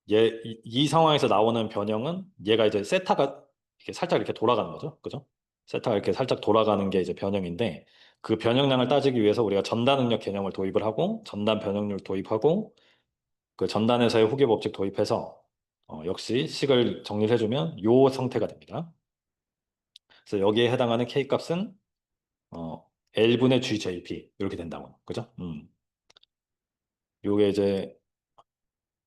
A: 이 상황에서 나오는 변형은 얘가 이제 세타가 이렇게 살짝 이렇게 돌아가는 거죠. 그죠? 세타가 이렇게 살짝 돌아가는 게 이제 변형인데 그 변형량을 따지기 위해서 우리가 전단 능력 개념을 도입을 하고 전단 변형률 도입하고 그 전단에서의 후계 법칙 도입해서 역시 식을 정리를 해주면 요 상태가 됩니다. 그래서 여기에 해당하는 K 값은 L분의 GJP 이렇게 된다고. 그죠? 요게 이제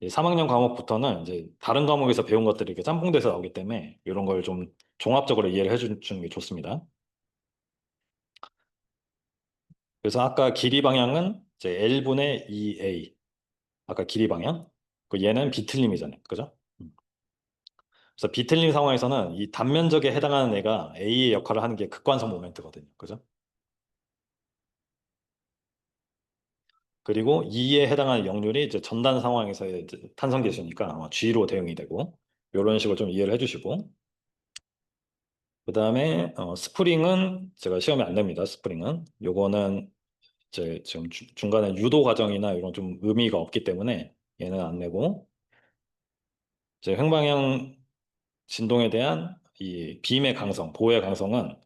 A: 3학년 과목부터는 이제 다른 과목에서 배운 것들이 이렇게 짬뽕돼서 나오기 때문에 이런 걸 좀 종합적으로 이해를 해주는 게 좋습니다. 그래서 아까 길이 방향은 이제 L분의 2A. 아까 길이 방향. 그 얘는 비틀림이잖아요. 그죠? 그래서 비틀림 상황에서는 이 단면적에 해당하는 애가 A의 역할을 하는 게 극관성 모멘트거든요. 그죠? 그리고 E에 해당하는 역률이 이제 전단 상황에서의 이제 탄성 계수니까 아마 G로 대응이 되고 이런 식으로 좀 이해를 해주시고 그다음에 스프링은 제가 시험에 안 냅니다. 스프링은 요거는 이제 지금 중간에 유도 과정이나 이런 좀 의미가 없기 때문에 얘는 안 내고 이제 횡방향 진동에 대한 이 빔의 강성, 보호의 강성은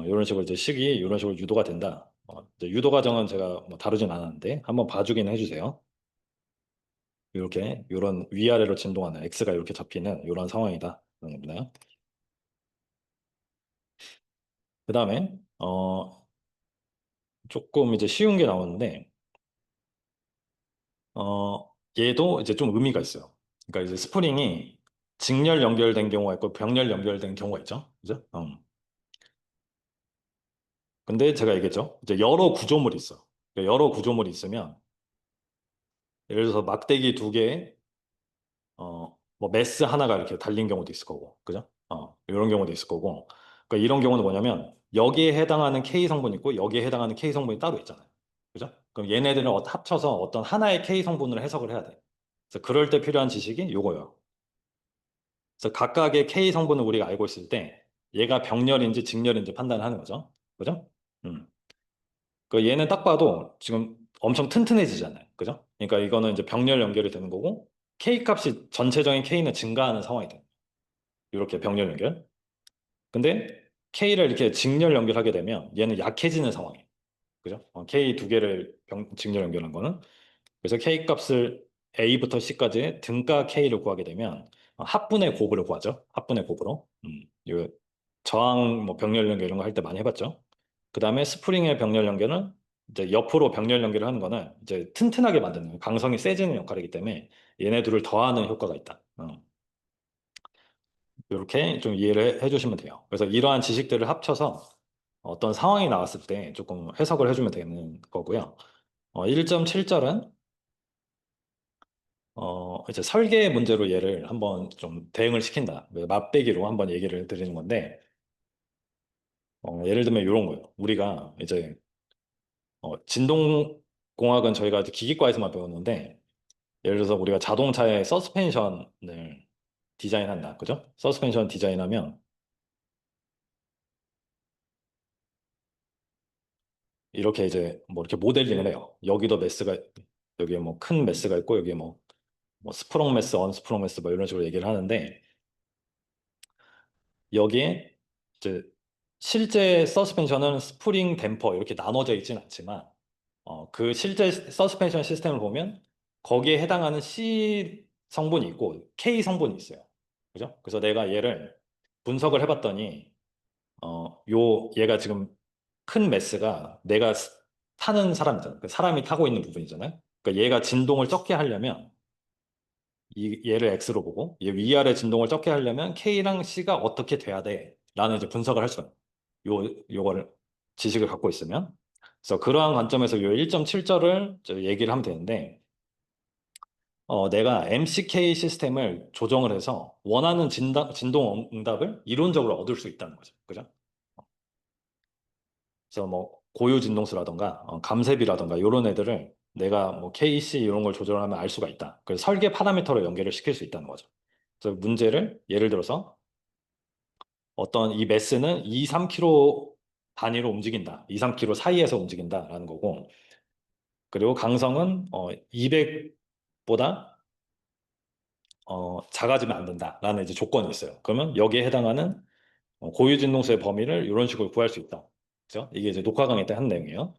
A: 이런 식으로 이제 식이 이런 식으로 유도가 된다. 이제 유도 과정은 제가 뭐 다루진 않았는데 한번 봐주긴 해주세요. 이렇게 이런 위아래로 진동하는 X가 이렇게 잡히는 이런 상황이다. 그런 겁니다. 그다음에 조금 이제 쉬운 게 나오는데 얘도 이제 좀 의미가 있어요. 그러니까 이제 스프링이 직렬 연결된 경우가 있고 병렬 연결된 경우가 있죠. 그죠? 근데 제가 얘기했죠. 이제 여러 구조물이 있어. 그러니까 여러 구조물이 있으면 예를 들어서 막대기 두 개에 뭐 메스 하나가 이렇게 달린 경우도 있을 거고. 그죠? 이런 경우도 있을 거고. 그러니까 이런 경우는 뭐냐면 여기에 해당하는 K 성분이 있고 여기에 해당하는 K 성분이 따로 있잖아요. 그죠? 그럼 얘네들을 합쳐서 어떤 하나의 K 성분으로 해석을 해야 돼. 그래서 그럴 때 필요한 지식이 요거예요. 그래서 각각의 K 성분을 우리가 알고 있을 때 얘가 병렬인지 직렬인지 판단을 하는 거죠. 그죠? 음. 그 얘는 딱 봐도 지금 엄청 튼튼해지잖아요. 그죠? 그러니까 이거는 이제 병렬 연결이 되는 거고 K 값이 전체적인 K는 증가하는 상황이 돼요. 이렇게 병렬 연결. 근데 K를 이렇게 직렬 연결하게 되면 얘는 약해지는 상황이에요. 그죠? K 두 개를 직렬 연결한 거는. 그래서 K 값을 A부터 C까지 등가 K를 구하게 되면 합분의 곱을 구하죠. 합분의 곱으로. 요 저항 뭐 병렬 연결 이런 거 할 때 많이 해봤죠. 그 다음에 스프링의 병렬 연결은 이제 옆으로 병렬 연결을 하는 거는 이제 튼튼하게 만드는 거예요. 강성이 세지는 역할이기 때문에 얘네 둘을 더하는 효과가 있다. 이렇게 좀 이해를 해주시면 돼요. 그래서 이러한 지식들을 합쳐서 어떤 상황이 나왔을 때 조금 해석을 해주면 되는 거고요. 1.7절은 이제 설계 문제로 얘를 한번 좀 대응을 시킨다. 맛배기로 한번 얘기를 드리는 건데, 예를 들면 이런 거예요. 우리가 이제 진동공학은 저희가 이제 기기과에서만 배웠는데, 예를 들어서 우리가 자동차의 서스펜션을 디자인한다. 그죠? 서스펜션 디자인하면 이렇게 이제 뭐 이렇게 모델링을 해요. 여기도 메스가, 여기에 뭐 큰 메스가 있고, 여기에 뭐 스프롱 메스, 언스프롱 메스 뭐 이런 식으로 얘기를 하는데, 여기에 이제 실제 서스펜션은 스프링 댐퍼 이렇게 나눠져 있진 않지만 그 실제 서스펜션 시스템을 보면 거기에 해당하는 C 성분이 있고 K 성분이 있어요. 그죠? 그래서 내가 얘를 분석을 해봤더니 얘가 지금 큰 매스가 내가 타는 사람이잖아. 그 사람이 타고 있는 부분이잖아요. 그러니까 얘가 진동을 적게 하려면 얘를 X로 보고 얘 위아래 진동을 적게 하려면 K랑 C가 어떻게 돼야 돼? 라는 이제 분석을 할 수가 있어요. 요거를 지식을 갖고 있으면. 그래서 그러한 관점에서 요 1.7절을 얘기를 하면 되는데 내가 MCK 시스템을 조정을 해서 원하는 진동 응답을 이론적으로 얻을 수 있다는 거죠. 그죠? 그래서 뭐 고유 진동수라던가 감쇄비라던가 이런 애들을 내가 뭐 KC 이런 걸 조절하면 알 수가 있다. 그래서 설계 파라미터로 연결을 시킬 수 있다는 거죠. 그래서 문제를 예를 들어서 어떤 이 매스는 2, 3km 단위로 움직인다. 2, 3km 사이에서 움직인다라는 거고 그리고 강성은 200보다 작아지면 안 된다라는 이제 조건이 있어요. 그러면 여기에 해당하는 고유 진동수의 범위를 이런 식으로 구할 수 있다. 그죠? 이게 이제 녹화 강의 때 한 내용이에요.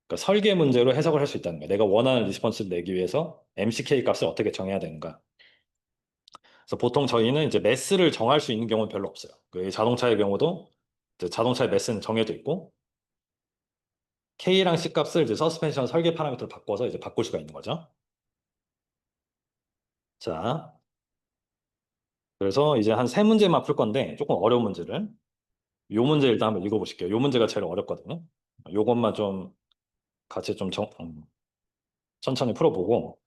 A: 그러니까 설계 문제로 해석을 할 수 있다는 거야. 내가 원하는 리스폰스를 내기 위해서 MCK 값을 어떻게 정해야 되는가. 그래서 보통 저희는 이제 매스를 정할 수 있는 경우는 별로 없어요. 그 자동차의 경우도 이제 자동차의 매스는 정해져 있고 K랑 C 값을 이제 서스펜션 설계 파라미터로 바꿔서 이제 바꿀 수가 있는 거죠. 자, 그래서 이제 한 세 문제만 풀 건데 조금 어려운 문제를 요 문제 일단 한번 읽어보실게요. 요 문제가 제일 어렵거든요. 요것만 좀 같이 좀 천천히 풀어보고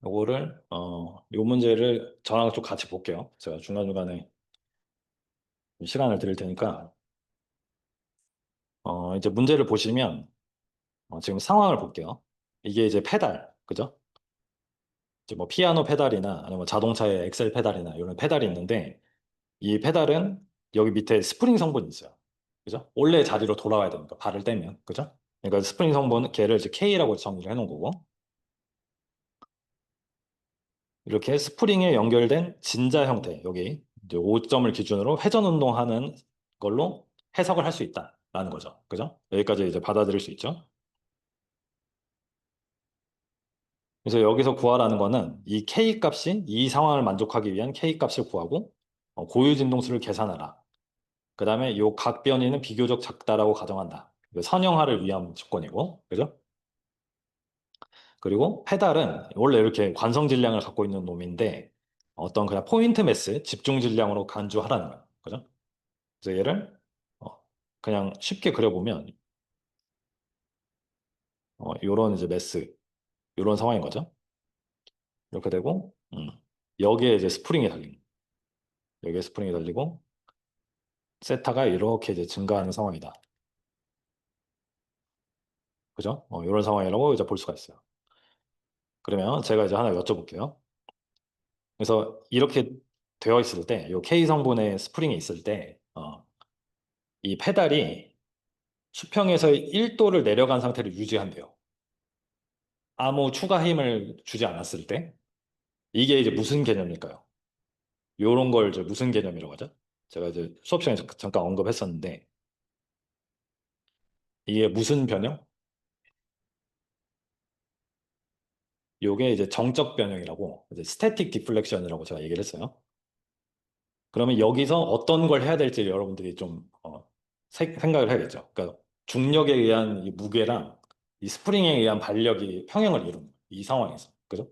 A: 요거를 요 문제를 저랑 좀 같이 볼게요. 제가 중간중간에 시간을 드릴 테니까 이제 문제를 보시면 지금 상황을 볼게요. 이게 이제 페달, 그죠? 이제 뭐 피아노 페달이나 아니면 자동차의 엑셀 페달이나 이런 페달이 있는데 이 페달은 여기 밑에 스프링 성분이 있어요. 그죠? 원래 자리로 돌아와야 되니까 발을 떼면, 그죠? 그러니까 스프링 성분 걔를 이제 K라고 정의를 해놓은 거고 이렇게 스프링에 연결된 진자 형태 여기 이제 5점을 기준으로 회전 운동하는 걸로 해석을 할 수 있다라는 거죠. 그죠? 여기까지 이제 받아들일 수 있죠. 그래서 여기서 구하라는 거는 이 K 값이 이 상황을 만족하기 위한 K 값을 구하고 고유 진동수를 계산하라. 그 다음에 이 각 변이는 비교적 작다라고 가정한다. 이거 선형화를 위한 조건이고, 그죠? 그리고 페달은 원래 이렇게 관성 질량을 갖고 있는 놈인데 어떤 그냥 포인트 매스, 집중 질량으로 간주하라는 거예요. 그죠? 그래서 얘를 어, 그냥 쉽게 그려보면 요런 이제 매스, 요런 상황인 거죠. 이렇게 되고, 여기에 이제 스프링이 달린 거예요. 여기에 스프링이 달리고 세타가 이렇게 이제 증가하는 상황이다. 그죠? 이런 상황이라고 이제 볼 수가 있어요. 그러면 제가 이제 하나 여쭤볼게요. 그래서 이렇게 되어 있을 때, 이 K 성분의 스프링이 있을 때, 이 페달이 수평에서 1도를 내려간 상태를 유지한대요. 아무 추가 힘을 주지 않았을 때, 이게 이제 무슨 개념일까요? 이런 걸 이제 무슨 개념이라고 하죠? 제가 이제 수업 시간에 잠깐 언급했었는데, 이게 무슨 변형? 요게 이제 정적 변형이라고, 이제 스태틱 디플렉션이라고 제가 얘기를 했어요. 그러면 여기서 어떤 걸 해야 될지 여러분들이 좀 생각을 해야겠죠. 그러니까 중력에 의한 이 무게랑 이 스프링에 의한 발력이 평행을 이루는 이 상황에서. 그죠?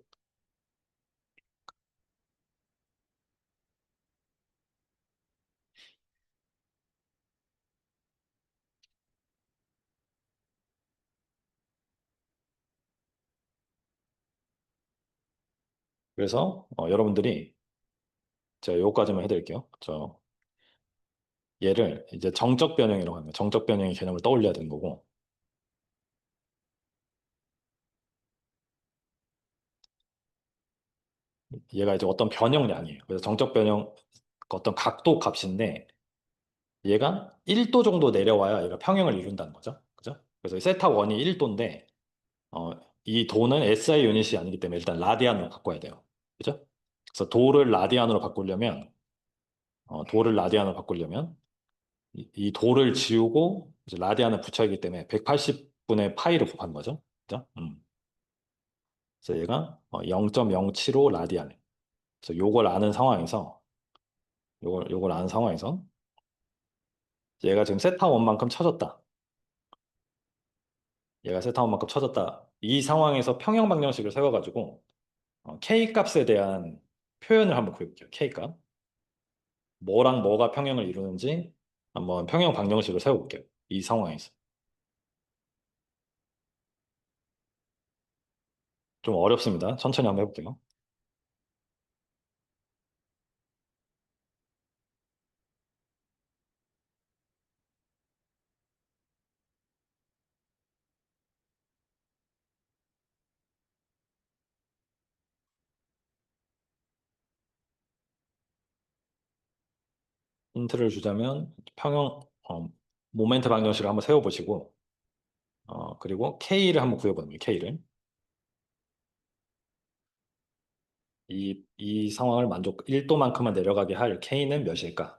A: 그래서 여러분들이 제가 요거까지만 해드릴게요. 얘를 이제 정적 변형이라고 합니다. 정적 변형의 개념을 떠올려야 되는 거고, 얘가 이제 어떤 변형량이에요. 그래서 정적 변형 어떤 각도 값인데, 얘가 1도 정도 내려와야 얘가 평형을 이룬다는 거죠. 그죠? 그래서 세타 1이 1도인데, 어, 이 도는 SI 유닛이 아니기 때문에 일단 라디안으로 바꿔야 돼요. 그죠? 그래서 도를 라디안으로 바꾸려면 이 도를 지우고 이제 라디안을 붙여야 하기 때문에 180분의 파이를 곱한 거죠. 그죠? 그래서 얘가 0.075 라디안. 그래서 요걸 아는 상황에서 얘가 지금 세타 원만큼 쳐졌다. 얘가 세타 원만큼 쳐졌다. 이 상황에서 평형 방정식을 세워가지고 K 값에 대한 표현을 한번 구해볼게요. K 값. 뭐랑 뭐가 평형을 이루는지 한번 평형 방정식을 세워볼게요. 이 상황에서. 좀 어렵습니다. 천천히 한번 해볼게요. 힌트를 주자면 모멘트 방정식을 한번 세워보시고 그리고 K를 한번 구해보는 거예요. K를. 이 상황을 1도만큼만 내려가게 할 K는 몇일까?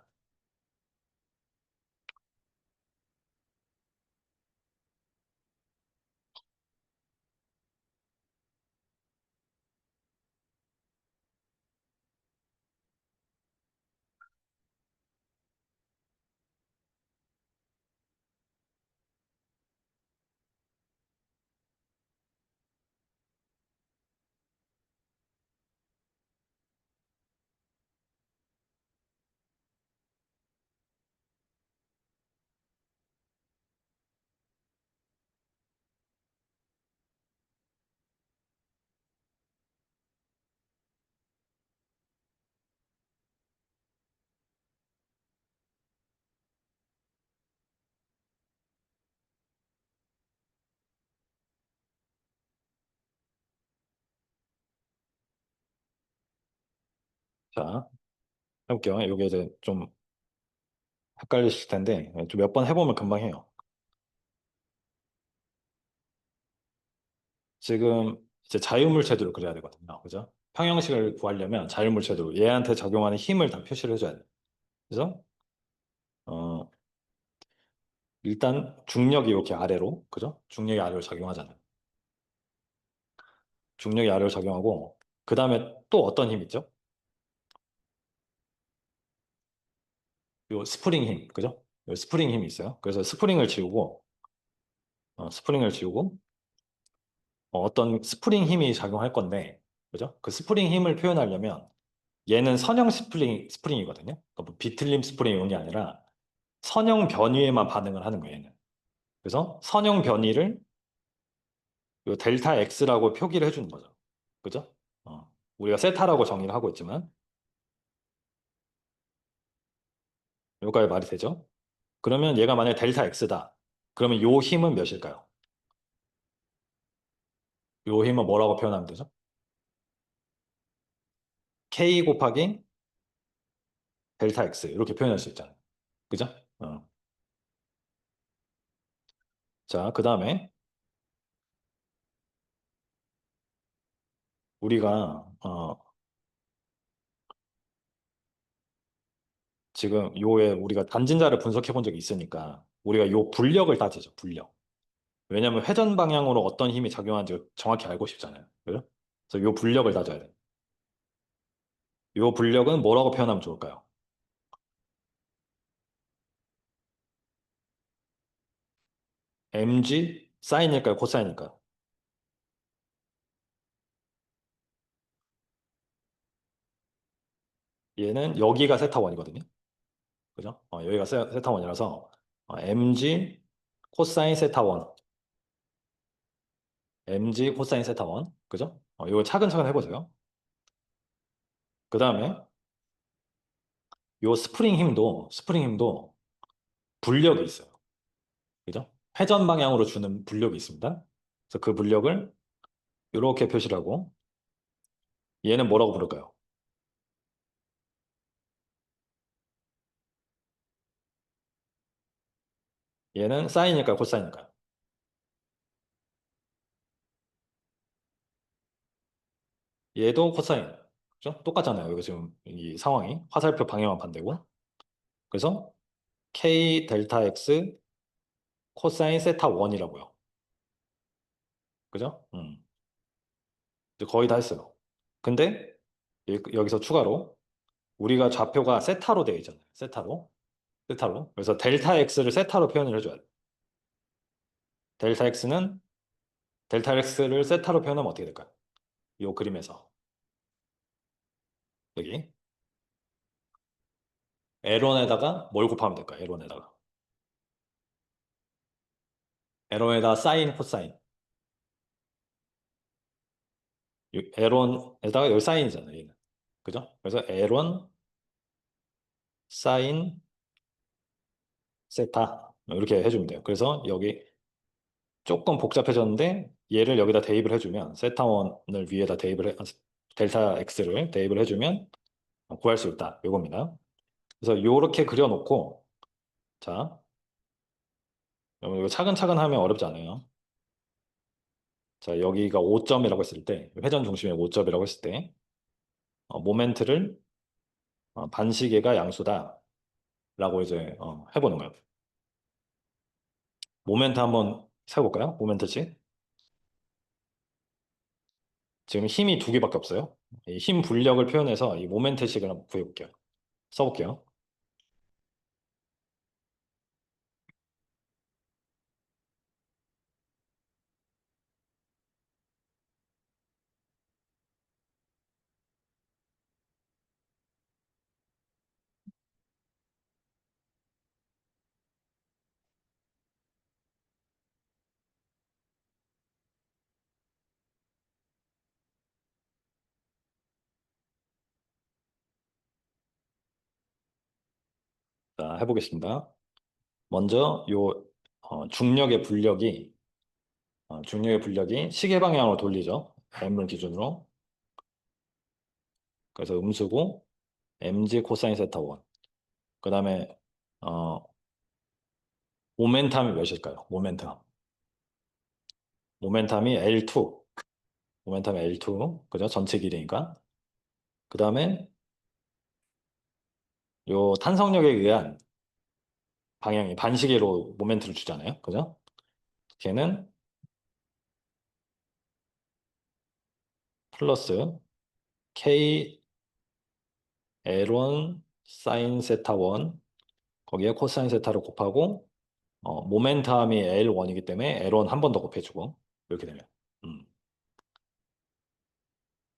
A: 자, 해볼게요. 이게 이제 좀 헷갈리실 텐데 좀 몇 번 해보면 금방 해요. 지금 이제 자유물체도를 그려야 되거든요. 그죠? 평형식을 구하려면 자유물체도 얘한테 적용하는 힘을 다 표시를 해줘야 돼요. 그래서 어, 일단 중력이 이렇게 아래로, 그죠? 중력이 아래로 작용하잖아요. 중력이 아래로 작용하고 그 다음에 또 어떤 힘 있죠? 요 스프링 힘, 그죠? 요 스프링 힘이 있어요. 그래서 스프링을 지우고 어떤 스프링 힘이 작용할 건데, 그죠? 그 스프링 힘을 표현하려면 얘는 선형 스프링이거든요. 그러니까 뭐 비틀림 스프링이 아니라 선형 변위에만 반응을 하는 거예요, 얘는. 그래서 선형 변위를 요 델타 X라고 표기를 해주는 거죠. 그죠? 우리가 세타라고 정의를 하고 있지만 여기까지 말이 되죠? 그러면 얘가 만약에 델타 X다. 그러면 요 힘은 몇일까요? 요 힘은 뭐라고 표현하면 되죠? K 곱하기 델타 X 이렇게 표현할 수 있잖아요. 그죠? 어. 자, 그 다음에 우리가 지금 요에 우리가 단진자를 분석해 본 적이 있으니까 우리가 요 불력을 따지죠. 불력. 왜냐하면 회전 방향으로 어떤 힘이 작용하는지 정확히 알고 싶잖아요. 그죠? 그래서 요 불력을 따져야 돼요. 요 불력은 뭐라고 표현하면 좋을까요? mg 사인일까요? 코사인일까요? 얘는 여기가 세타원이거든요. 그죠? 여기가 세타원이라서 mg 코사인 세타원, mg 코사인 세타원, 그죠? 이거 차근차근 해보세요. 그 다음에 요 스프링 힘도 불력이 있어요. 그죠? 회전 방향으로 주는 불력이 있습니다. 그래서 그 불력을 이렇게 표시를 하고 얘는 뭐라고 부를까요? 얘는 사인일까요? 코사인일까요? 얘도 코사인. 그죠? 똑같잖아요. 이거 지금 이 상황이 화살표 방향은 반대고. 그래서 K 델타 X 코사인 세타 1이라고요. 그죠? 이제 거의 다 했어요. 근데 여기서 추가로 우리가 좌표가 세타로 되어 있잖아요. 세타로. 세타로. 그래서 델타 X를 세타로 표현을 해줘야 돼. 델타 X는 델타 X를 세타로 표현하면 어떻게 될까요? 이 그림에서 여기 L1에다가 뭘 곱하면 될까요? L1에다가 L1에다가 사인 코사인 L1에다가 여기 사인이잖아요. 얘는. 그죠? 그래서 L1 사인 세타 이렇게 해주면 돼요. 그래서 여기 조금 복잡해졌는데 얘를 여기다 대입을 해주면 세타1을 위에다 델타 X를 대입을 해주면 구할 수 있다. 이겁니다. 그래서 이렇게 그려놓고 자, 여러분 이거 차근차근 하면 어렵지 않아요. 자, 여기가 5점이라고 했을 때 회전 중심의 5점이라고 했을 때 모멘트를 반시계가 양수다라고 이제 해보는 거예요. 모멘트 한번 세볼까요? 모멘트씩. 지금 힘이 두 개밖에 없어요. 이 힘 분력을 표현해서 이 모멘트식을 한번 구해볼게요. 써볼게요. 자, 해보겠습니다. 먼저 요 중력의 분력이 시계 방향으로 돌리죠. M을 기준으로. 그래서 음수고 mg 코사인 세타 1. 그 다음에 어, 모멘텀이 몇일까요? 모멘텀. 모멘텀이 L2. 모멘텀이 L2. 그죠? 전체 길이니까. 그 다음에 요 탄성력에 의한 방향이 반시계로 모멘트를 주잖아요. 그죠? 걔는 플러스 K L1 사인 세타 1 거기에 코사인 세타를 곱하고 모멘텀이 L1이기 때문에 L1 한 번 더 곱해주고 이렇게 되면 음.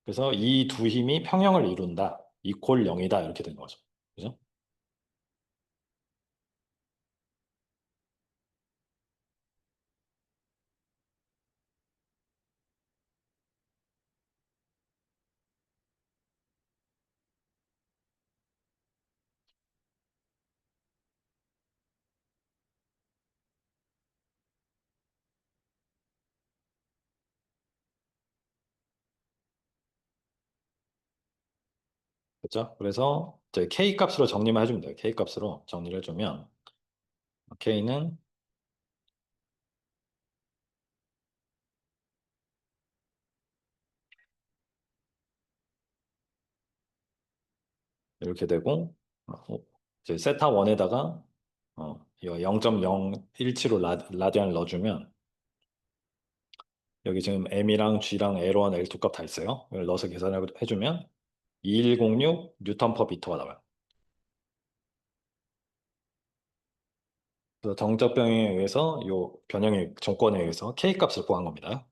A: 그래서 이 두 힘이 평형을 이룬다. 이퀄 0이다. 이렇게 되는 거죠. 그죠? 그렇죠? 그래서 이제 K 값으로 정리만 해주면 돼요. K 값으로 정리를 해주면 K는 이렇게 되고 이제 세타 1에다가 0.017로 라디안을 넣어주면 여기 지금 M이랑 G랑 L1, L2 값 다 있어요. 이걸 넣어서 계산을 해주면 2106 뉴턴 퍼 미터가 나와요. 그래서 정적병에 의해서 요 변형의 정권에 의해서 K 값을 구한 겁니다.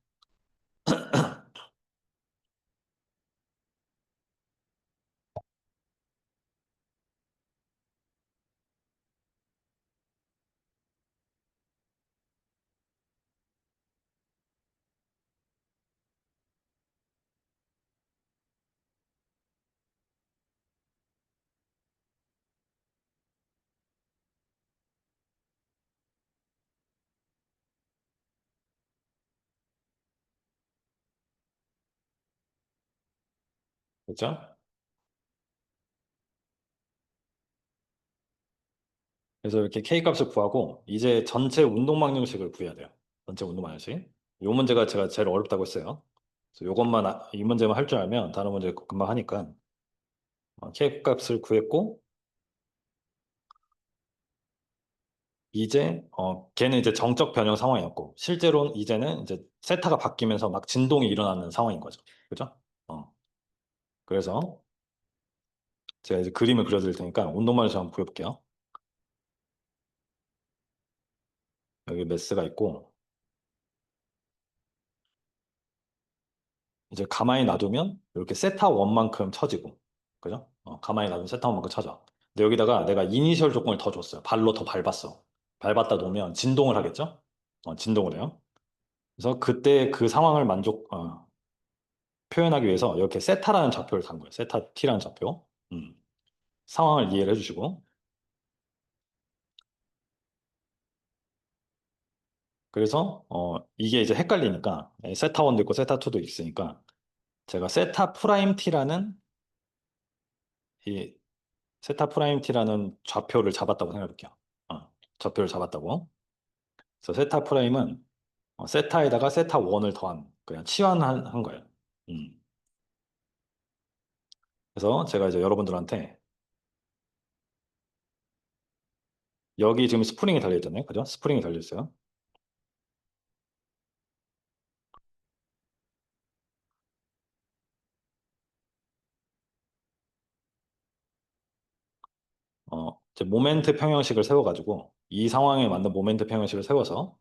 A: 그죠? 그래서 이렇게 K 값을 구하고 이제 전체 운동 방정식을 구해야 돼요. 전체 운동 방정식. 요 문제가 제가 제일 어렵다고 했어요. 그래서 요것만 이 문제만 할 줄 알면 다른 문제 금방 하니까 K 값을 구했고 이제 걔는 이제 정적 변형 상황이었고 실제로는 이제는 이제 세타가 바뀌면서 막 진동이 일어나는 상황인 거죠. 그죠? 어. 그래서 제가 이제 그림을 그려드릴 테니까 운동 방정식 한번 보여볼게요. 여기 매스가 있고 이제 가만히 놔두면 이렇게 세타 원만큼 쳐지고, 그죠? 가만히 놔두면 세타 원만큼 쳐져. 근데 여기다가 내가 이니셜 조건을 더 줬어요. 발로 더 밟았어. 밟았다 놓으면 진동을 하겠죠? 진동을 해요. 그래서 그때 그 상황을 표현하기 위해서 이렇게 세타라는 좌표를 단 거예요. 세타 t라는 좌표. 상황을 이해를 해주시고. 그래서 이게 이제 헷갈리니까 세타 1도 있고 세타 2도 있으니까 제가 세타 프라임 t라는 이 세타 프라임 t라는 좌표를 잡았다고 생각할게요. 좌표를 잡았다고. 그래서 세타 프라임은 세타에다가 세타 1을 더한 그냥 치환한 한 거예요. 음. 그래서 제가 이제 여러분들한테 여기 지금 스프링이 달려 있잖아요. 그죠? 스프링이 달려 있어요. 이제 모멘트 평형식을 세워가지고 이 상황에 맞는 모멘트 평형식을 세워서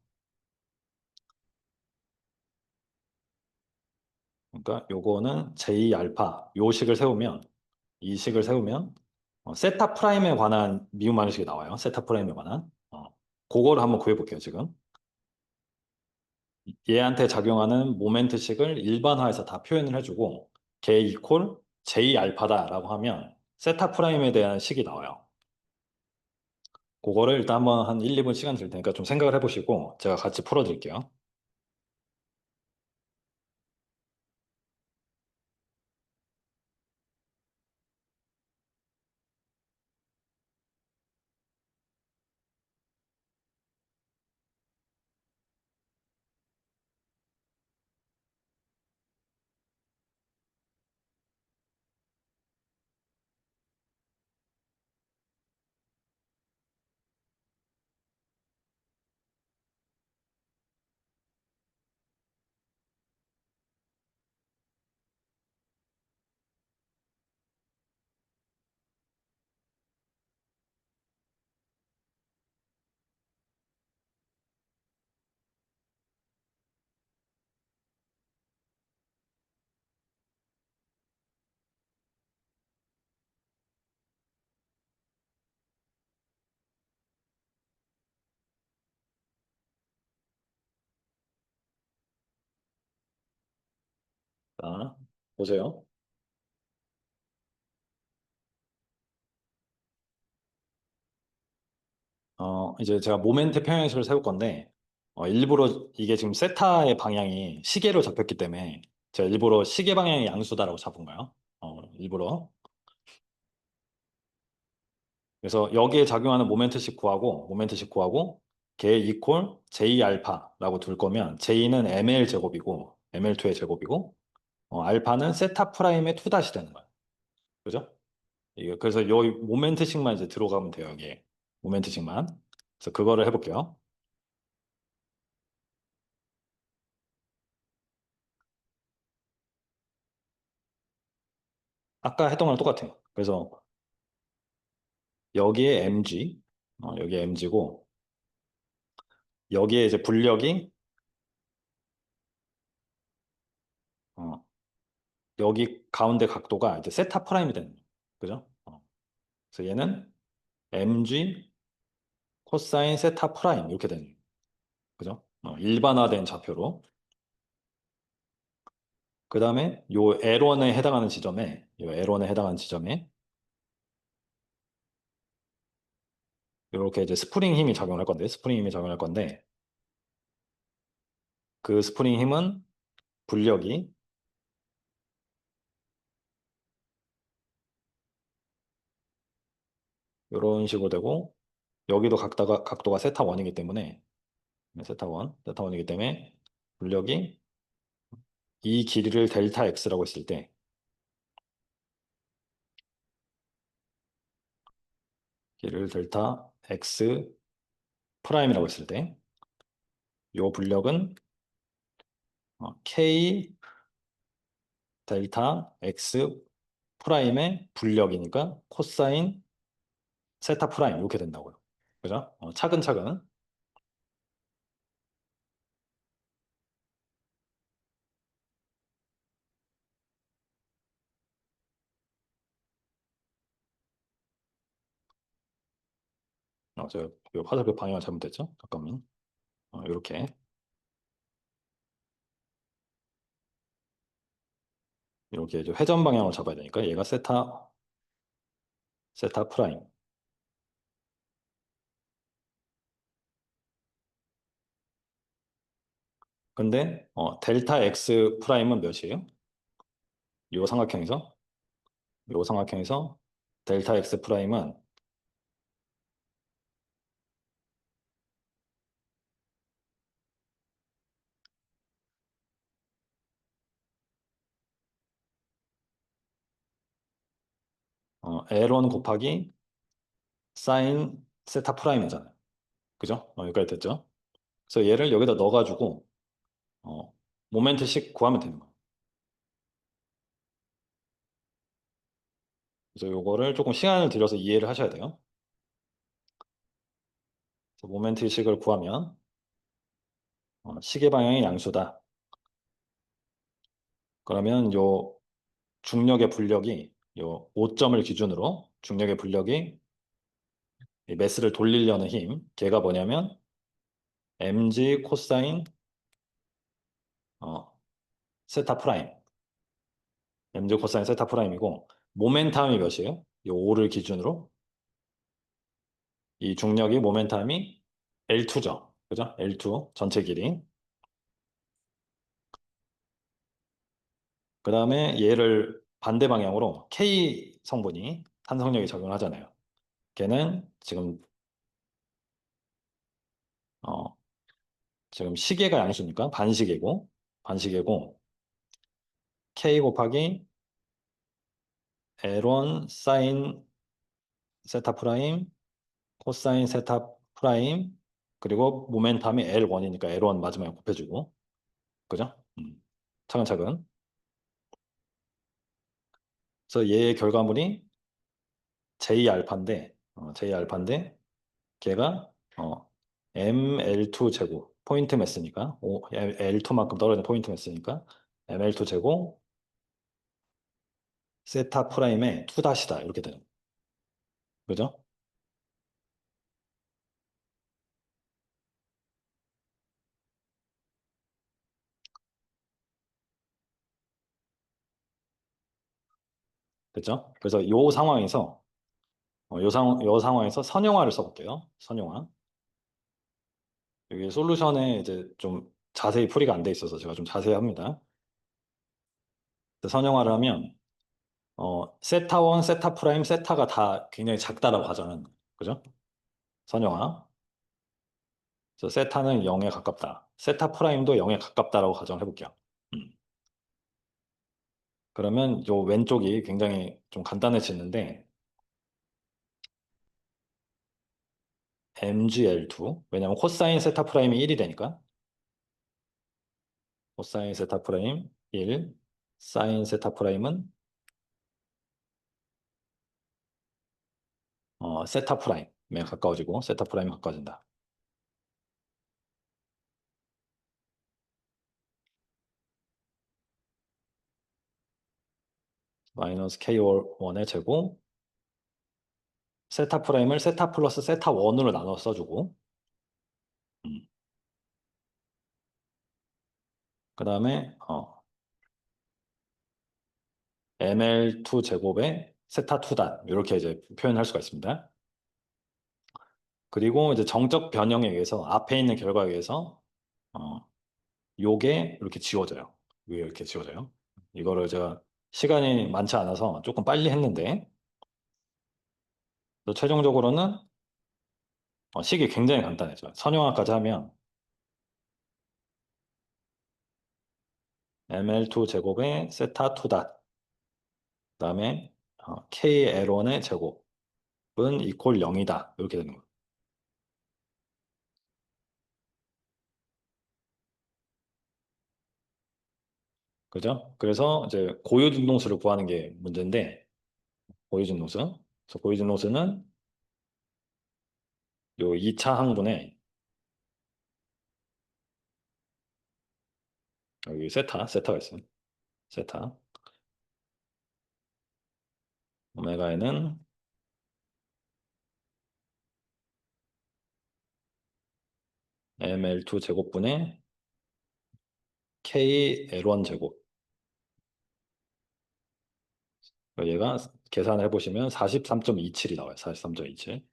A: 그러니까 요거는 J 알파 요 식을 세우면 이 식을 세우면 세타 프라임에 관한 미분 반응식이 나와요. 세타 프라임에 관한. 그거를 한번 구해볼게요, 지금. 얘한테 작용하는 모멘트식을 일반화해서 다 표현을 해주고 걔 이퀄 J 알파다라고 하면 세타 프라임에 대한 식이 나와요. 그거를 일단 한번 한 1, 2분 시간 드릴 테니까 좀 생각을 해보시고 제가 같이 풀어드릴게요. 자, 보세요. 이제 제가 모멘트 평형식을 세울 건데 일부러 이게 지금 세타의 방향이 시계로 잡혔기 때문에 제가 일부러 시계 방향이 양수다라고 잡은 거예요. 일부러. 그래서 여기에 작용하는 모멘트식 구하고 걔 이퀄 J 알파라고 둘 거면 J는 ML 제곱이고 ML2의 제곱이고 알파는 세타 프라임의 2 다시 되는 거야. 그죠? 이게 그래서 여기 모멘트식만 이제 들어가면 돼요, 여기에. 모멘트식만. 그래서 그거를 해볼게요. 아까 했던 거랑 똑같아요. 그래서 여기에 mg, 여기에 mg고 여기에 이제 불력이 어, 여기 가운데 각도가 이제 세타 프라임이 되는 거예요. 그죠? 그래서 얘는 mg 코사인 세타 프라임 이렇게 되는 거예요. 그죠? 일반화된 좌표로. 그 다음에 요 L1에 해당하는 지점에 요 L1에 해당하는 지점에 이렇게 이제 스프링 힘이 작용할 건데 스프링 힘이 작용할 건데 그 스프링 힘은 불력이 이런 식으로 되고 여기도 각도가 세타 원이기 때문에 세타 원이기 때문에 불력이 이 길이를 델타 x라고 했을 때 길이를 델타 x 프라임이라고 했을 때 이 불력은 k 델타 x 프라임의 불력이니까 코사인 세타 프라임 이렇게 된다고요. 그죠? 차근차근 저 화살표 방향이 잘못됐죠? 잠깐만. 이렇게 이제 회전 방향을 잡아야 되니까 얘가 세타 프라임. 근데 델타 x 프라임은 몇이에요? 요 삼각형에서 요 삼각형에서 델타 x 프라임은 L1 곱하기 사인 세타 프라임이잖아요. 그죠? 여기까지 됐죠? 그래서 얘를 여기다 넣어가지고 어, 모멘트씩 구하면 되는 거예요. 그래서 요거를 조금 시간을 들여서 이해를 하셔야 돼요. 그래서 모멘트식을 구하면 시계 방향이 양수다. 그러면 요 중력의 불력이 요 5점을 기준으로 중력의 불력이 이 매스를 돌리려는 힘, 걔가 뭐냐면 mg 코사인 어, 세타 프라임, mg 코사인 세타 프라임이고 모멘텀이 몇이에요? 요 5를 기준으로 이 중력이 모멘텀이 L2죠. 그죠? L2 전체 길이. 그 다음에 얘를 반대 방향으로 K 성분이 탄성력이 적용을 하잖아요. 걔는 어, 지금 시계가 양수니까 반시계고 K 곱하기 L1 사인 세타 프라임 코사인 세타 프라임 그리고 모멘텀이 L1이니까 L1 마지막에 곱해주고 그죠? 차근차근. 그래서 얘의 결과물이 J 알파인데 걔가 ML2 제곱 포인트 매스니까 L2만큼 떨어진 포인트 매스니까 ML2 제곱 세타 프라임의 2 다시다 이렇게 되는 거예요. 그죠? 됐죠? 그래서 요 상황에서 선형화를 써볼게요. 선형화. 여기 솔루션에 이제 좀 자세히 풀이가 안 돼 있어서 제가 좀 자세히 합니다. 선형화를 하면 세타 원, 세타 프라임, 세타가 다 굉장히 작다라고 가정하는 거예요. 그죠? 선형화. 그래서 세타는 0에 가깝다. 세타 프라임도 0에 가깝다라고 가정을 해볼게요. 음. 그러면 요 왼쪽이 굉장히 좀 간단해지는데 MGL2 왜냐면 코사인 세타 프라임이 1이 되니까 코사인 세타 프라임 1 사인 세타 프라임은 세타 프라임에 가까워지고 세타 프라임에 가까워진다. 마이너스 K1의 제곱 세타 프라임을 세타 플러스 세타 1으로 나눠 써주고 그 다음에 ML2 제곱에 세타 2단 이렇게 이제 표현할 수가 있습니다. 그리고 이제 정적 변형에 의해서 앞에 있는 결과에 의해서 어, 요게 이렇게 지워져요. 위에 이렇게 지워져요. 이거를 제가 시간이 많지 않아서 조금 빨리 했는데 그래서 최종적으로는 식이 굉장히 간단해져요. 선형화까지 하면 ml2 제곱에 세타 2 닷, 그다음에 KL1의 제곱은 이퀄 0이다. 이렇게 되는 거예요. 그죠? 그래서 이제 고유진동수를 구하는 게 문제인데, 고유진동수. 그래서 고유진동수는 요 2차 항분에 여기 세타가 있어요. 세타. 오메가에는 ml2 제곱분의 KL1 제곱. 얘가 계산을 해보시면 43.27이 나와요. 43.27.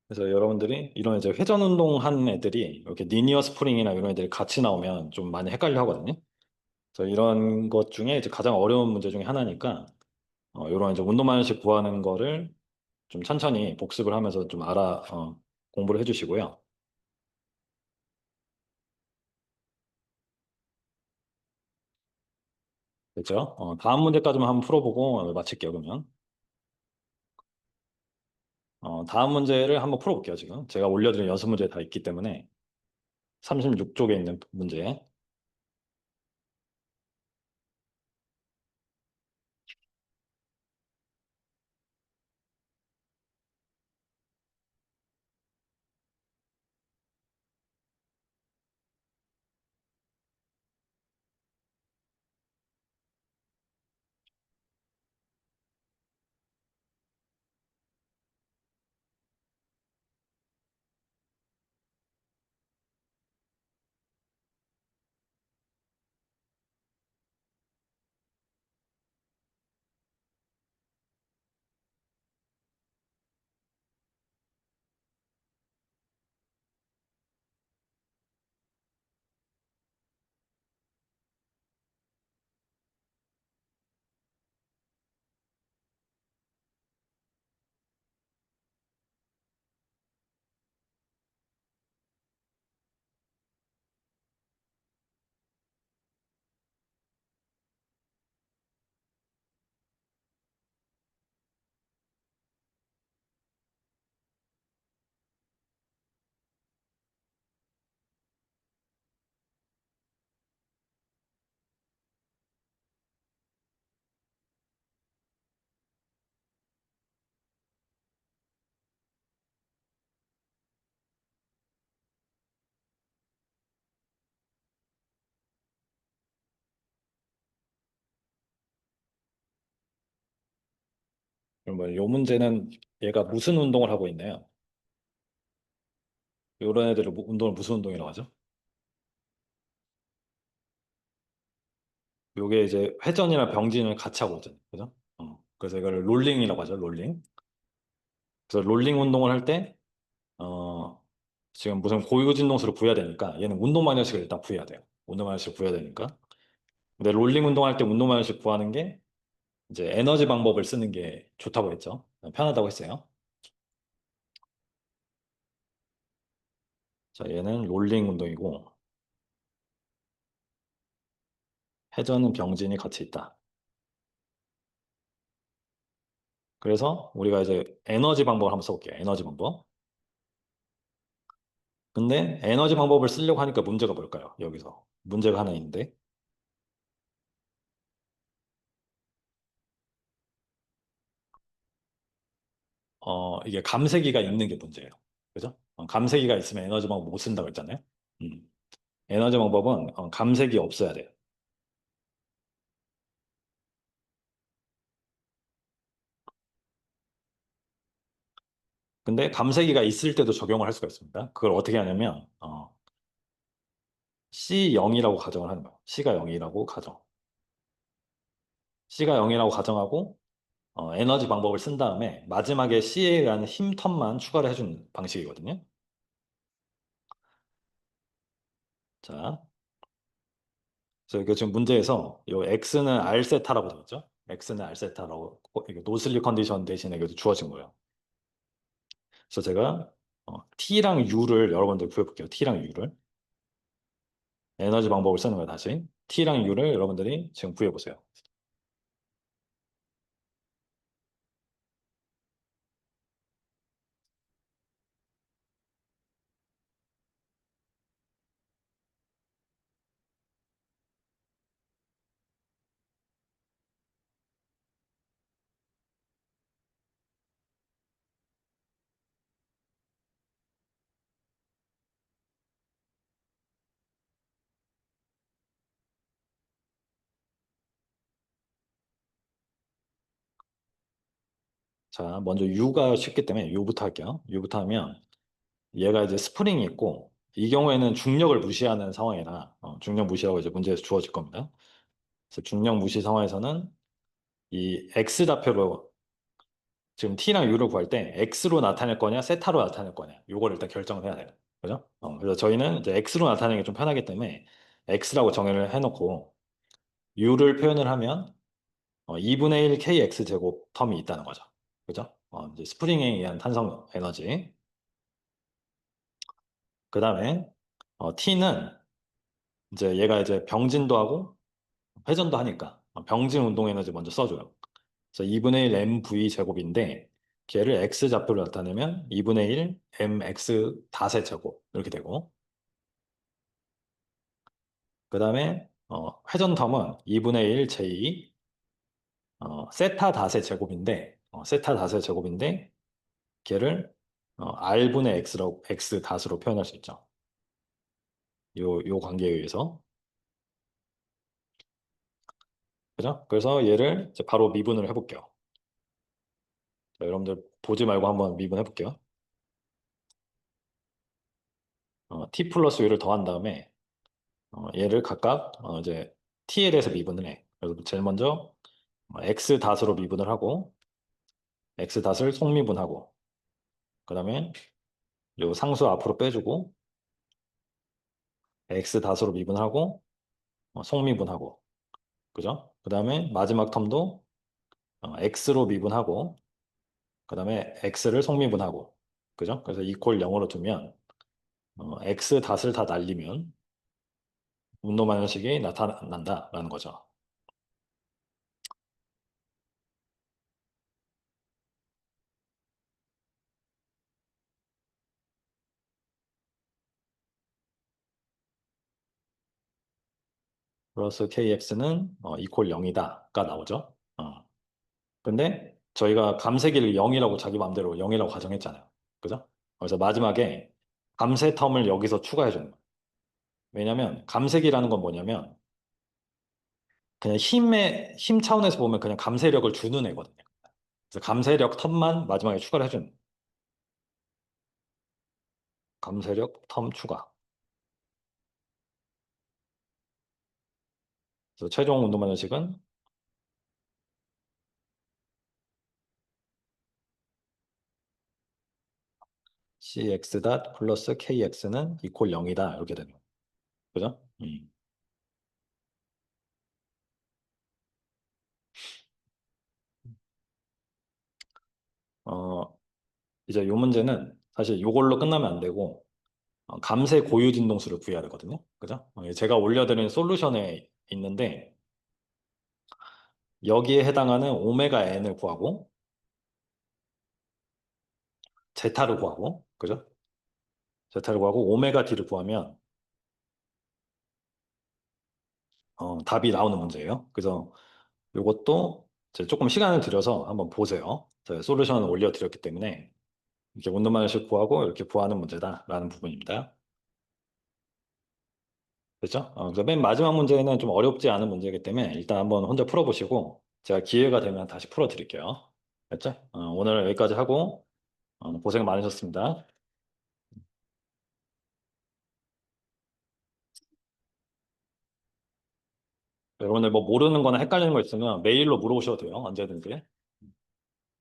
A: 그래서 여러분들이 이런 이제 회전 운동한 애들이 이렇게 리니어 스프링이나 이런 애들이 같이 나오면 좀 많이 헷갈려 하거든요. 그래서 이런 것 중에 이제 가장 어려운 문제 중에 하나니까 이런 이제 운동 반응식 구하는 거를 좀 천천히 복습을 하면서 좀 공부를 해주시고요. 됐죠? 다음 문제까지만 한번 풀어보고 마칠게요, 그러면. 다음 문제를 한번 풀어볼게요, 지금. 제가 올려드린 연습 문제 다 있기 때문에 36쪽에 있는 문제. 그러면 요 문제는 얘가 무슨 운동을 하고 있나요? 요런 애들을 운동을 무슨 운동이라고 하죠? 요게 이제 회전이나 병진을 같이 하고 있잖아요. 그죠? 그래서 이걸 롤링이라고 하죠, 롤링. 그래서 롤링 운동을 할 때, 지금 무슨 고유진동수를 구해야 되니까 얘는 운동마녀식을 일단 구해야 돼요. 운동마녀식을 구해야 되니까. 근데 롤링 운동할 때 운동마녀식 구하는 게 이제 에너지 방법을 쓰는 게 좋다고 했죠. 편하다고 했어요. 자, 얘는 롤링 운동이고, 회전은 병진이 같이 있다. 그래서 우리가 이제 에너지 방법을 한번 써볼게요. 에너지 방법. 근데 에너지 방법을 쓰려고 하니까 문제가 뭘까요? 여기서. 문제가 하나 있는데, 이게 감세기가 있는 게 문제예요. 그죠? 감세기가 있으면 에너지 방법 못 쓴다고 했잖아요. 음. 에너지 방법은 감색이 없어야 돼요. 근데 감색이가 있을 때도 적용을 할 수가 있습니다. 그걸 어떻게 하냐면 C0이라고 가정을 하는 거예요. C가 0이라고 가정. C가 0이라고 가정하고 에너지 방법을 쓴 다음에 마지막에 C에 의한 힘 텀만 추가를 해준 방식이거든요. 자, 그래서 이게 지금 문제에서 요 X는 R세타라고 되어 있죠. X는 R세타라고 이게 노슬리 컨디션 대신에 이게 주어진 거예요. 그래서 제가 T랑 U를 여러분들 구해볼게요. T랑 U를. 에너지 방법을 쓰는 거예요, 다시. T랑 U를 여러분들이 지금 구해보세요. 자, 먼저 U가 쉽기 때문에 U부터 할게요. U부터 하면 얘가 이제 스프링이 있고 이 경우에는 중력을 무시하는 상황이라 중력 무시라고 이제 문제에서 주어질 겁니다. 그래서 중력 무시 상황에서는 이 X 좌표로 지금 T랑 U를 구할 때 X로 나타낼 거냐, 세타로 나타낼 거냐, 요걸 일단 결정을 해야 돼요. 그죠? 그래서 저희는 이제 X로 나타내는 게 좀 편하기 때문에 X라고 정의를 해놓고 U를 표현을 하면 2분의 1 kx 제곱 텀이 있다는 거죠. 그죠? 이제 스프링에 의한 탄성 에너지. 그 다음에 T는 이제 얘가 이제 병진도 하고 회전도 하니까 병진 운동 에너지 먼저 써줘요. 그래서 2분의 1 mv 제곱인데 걔를 x 좌표로 나타내면 2분의 1 mx 닷의 제곱 이렇게 되고 그 다음에 회전 텀은 2분의 1 j 세타 닷의 제곱인데 세타 닷의 제곱인데 걔를 r분의 x로 x 닷으로 표현할 수 있죠. 요 관계에 의해서 그죠? 그래서 얘를 이제 바로 미분을 해볼게요. 자, 여러분들 보지 말고 한번 미분해 볼게요. t 플러스 u를 더한 다음에 얘를 각각 이제 t에 대해서 미분을 해. 그래서 제일 먼저 x 닷으로 미분을 하고 x 닷을 속미분하고 그 다음에 요 상수 앞으로 빼주고 x 닷으로 미분하고 속미분하고 그죠? 그 다음에 마지막 텀도 x로 미분하고 그 다음에 x를 속미분하고 그죠? 그래서 이퀄 0으로 두면 x 닷을 다 날리면 운동 방식이 나타난다라는 거죠. 플러스 kx는 이퀄 0이다가 나오죠. 근데 저희가 감세기를 0이라고 자기 마음대로 0이라고 가정했잖아요. 그죠? 그래서 마지막에 감세 텀을 여기서 추가해 주는 거예요. 왜냐면 감세기라는 건 뭐냐면 그냥 힘 차원에서 보면 그냥 감세력을 주는 애거든요. 그래서 감세력 텀만 마지막에 추가를 해주는 거예요. 감세력 텀 추가. 그래서 최종 운동 방식은 cx 닷 플러스 kx는 이퀄 0이다 이렇게 되는 거예요. 그죠? 어, 이제 요 문제는 사실 요걸로 끝나면 안 되고 감세 고유 진동수를 구해야 되거든요. 그죠? 제가 올려드린 솔루션에 있는데 여기에 해당하는 오메가 n을 구하고 제타를 구하고 그죠? 제타를 구하고 오메가 d를 구하면 답이 나오는 문제예요. 그래서 요것도 이제 조금 시간을 들여서 한번 보세요. 제가 솔루션을 올려드렸기 때문에 이렇게 원룸만식 구하고 이렇게 구하는 문제다라는 부분입니다. 그렇죠? 그래서 맨 마지막 문제는 좀 어렵지 않은 문제이기 때문에 일단 한번 혼자 풀어보시고 제가 기회가 되면 다시 풀어드릴게요. 됐죠? 오늘 여기까지 하고 고생 많으셨습니다. 여러분들 뭐 모르는 거나 헷갈리는 거 있으면 메일로 물어보셔도 돼요. 언제든지.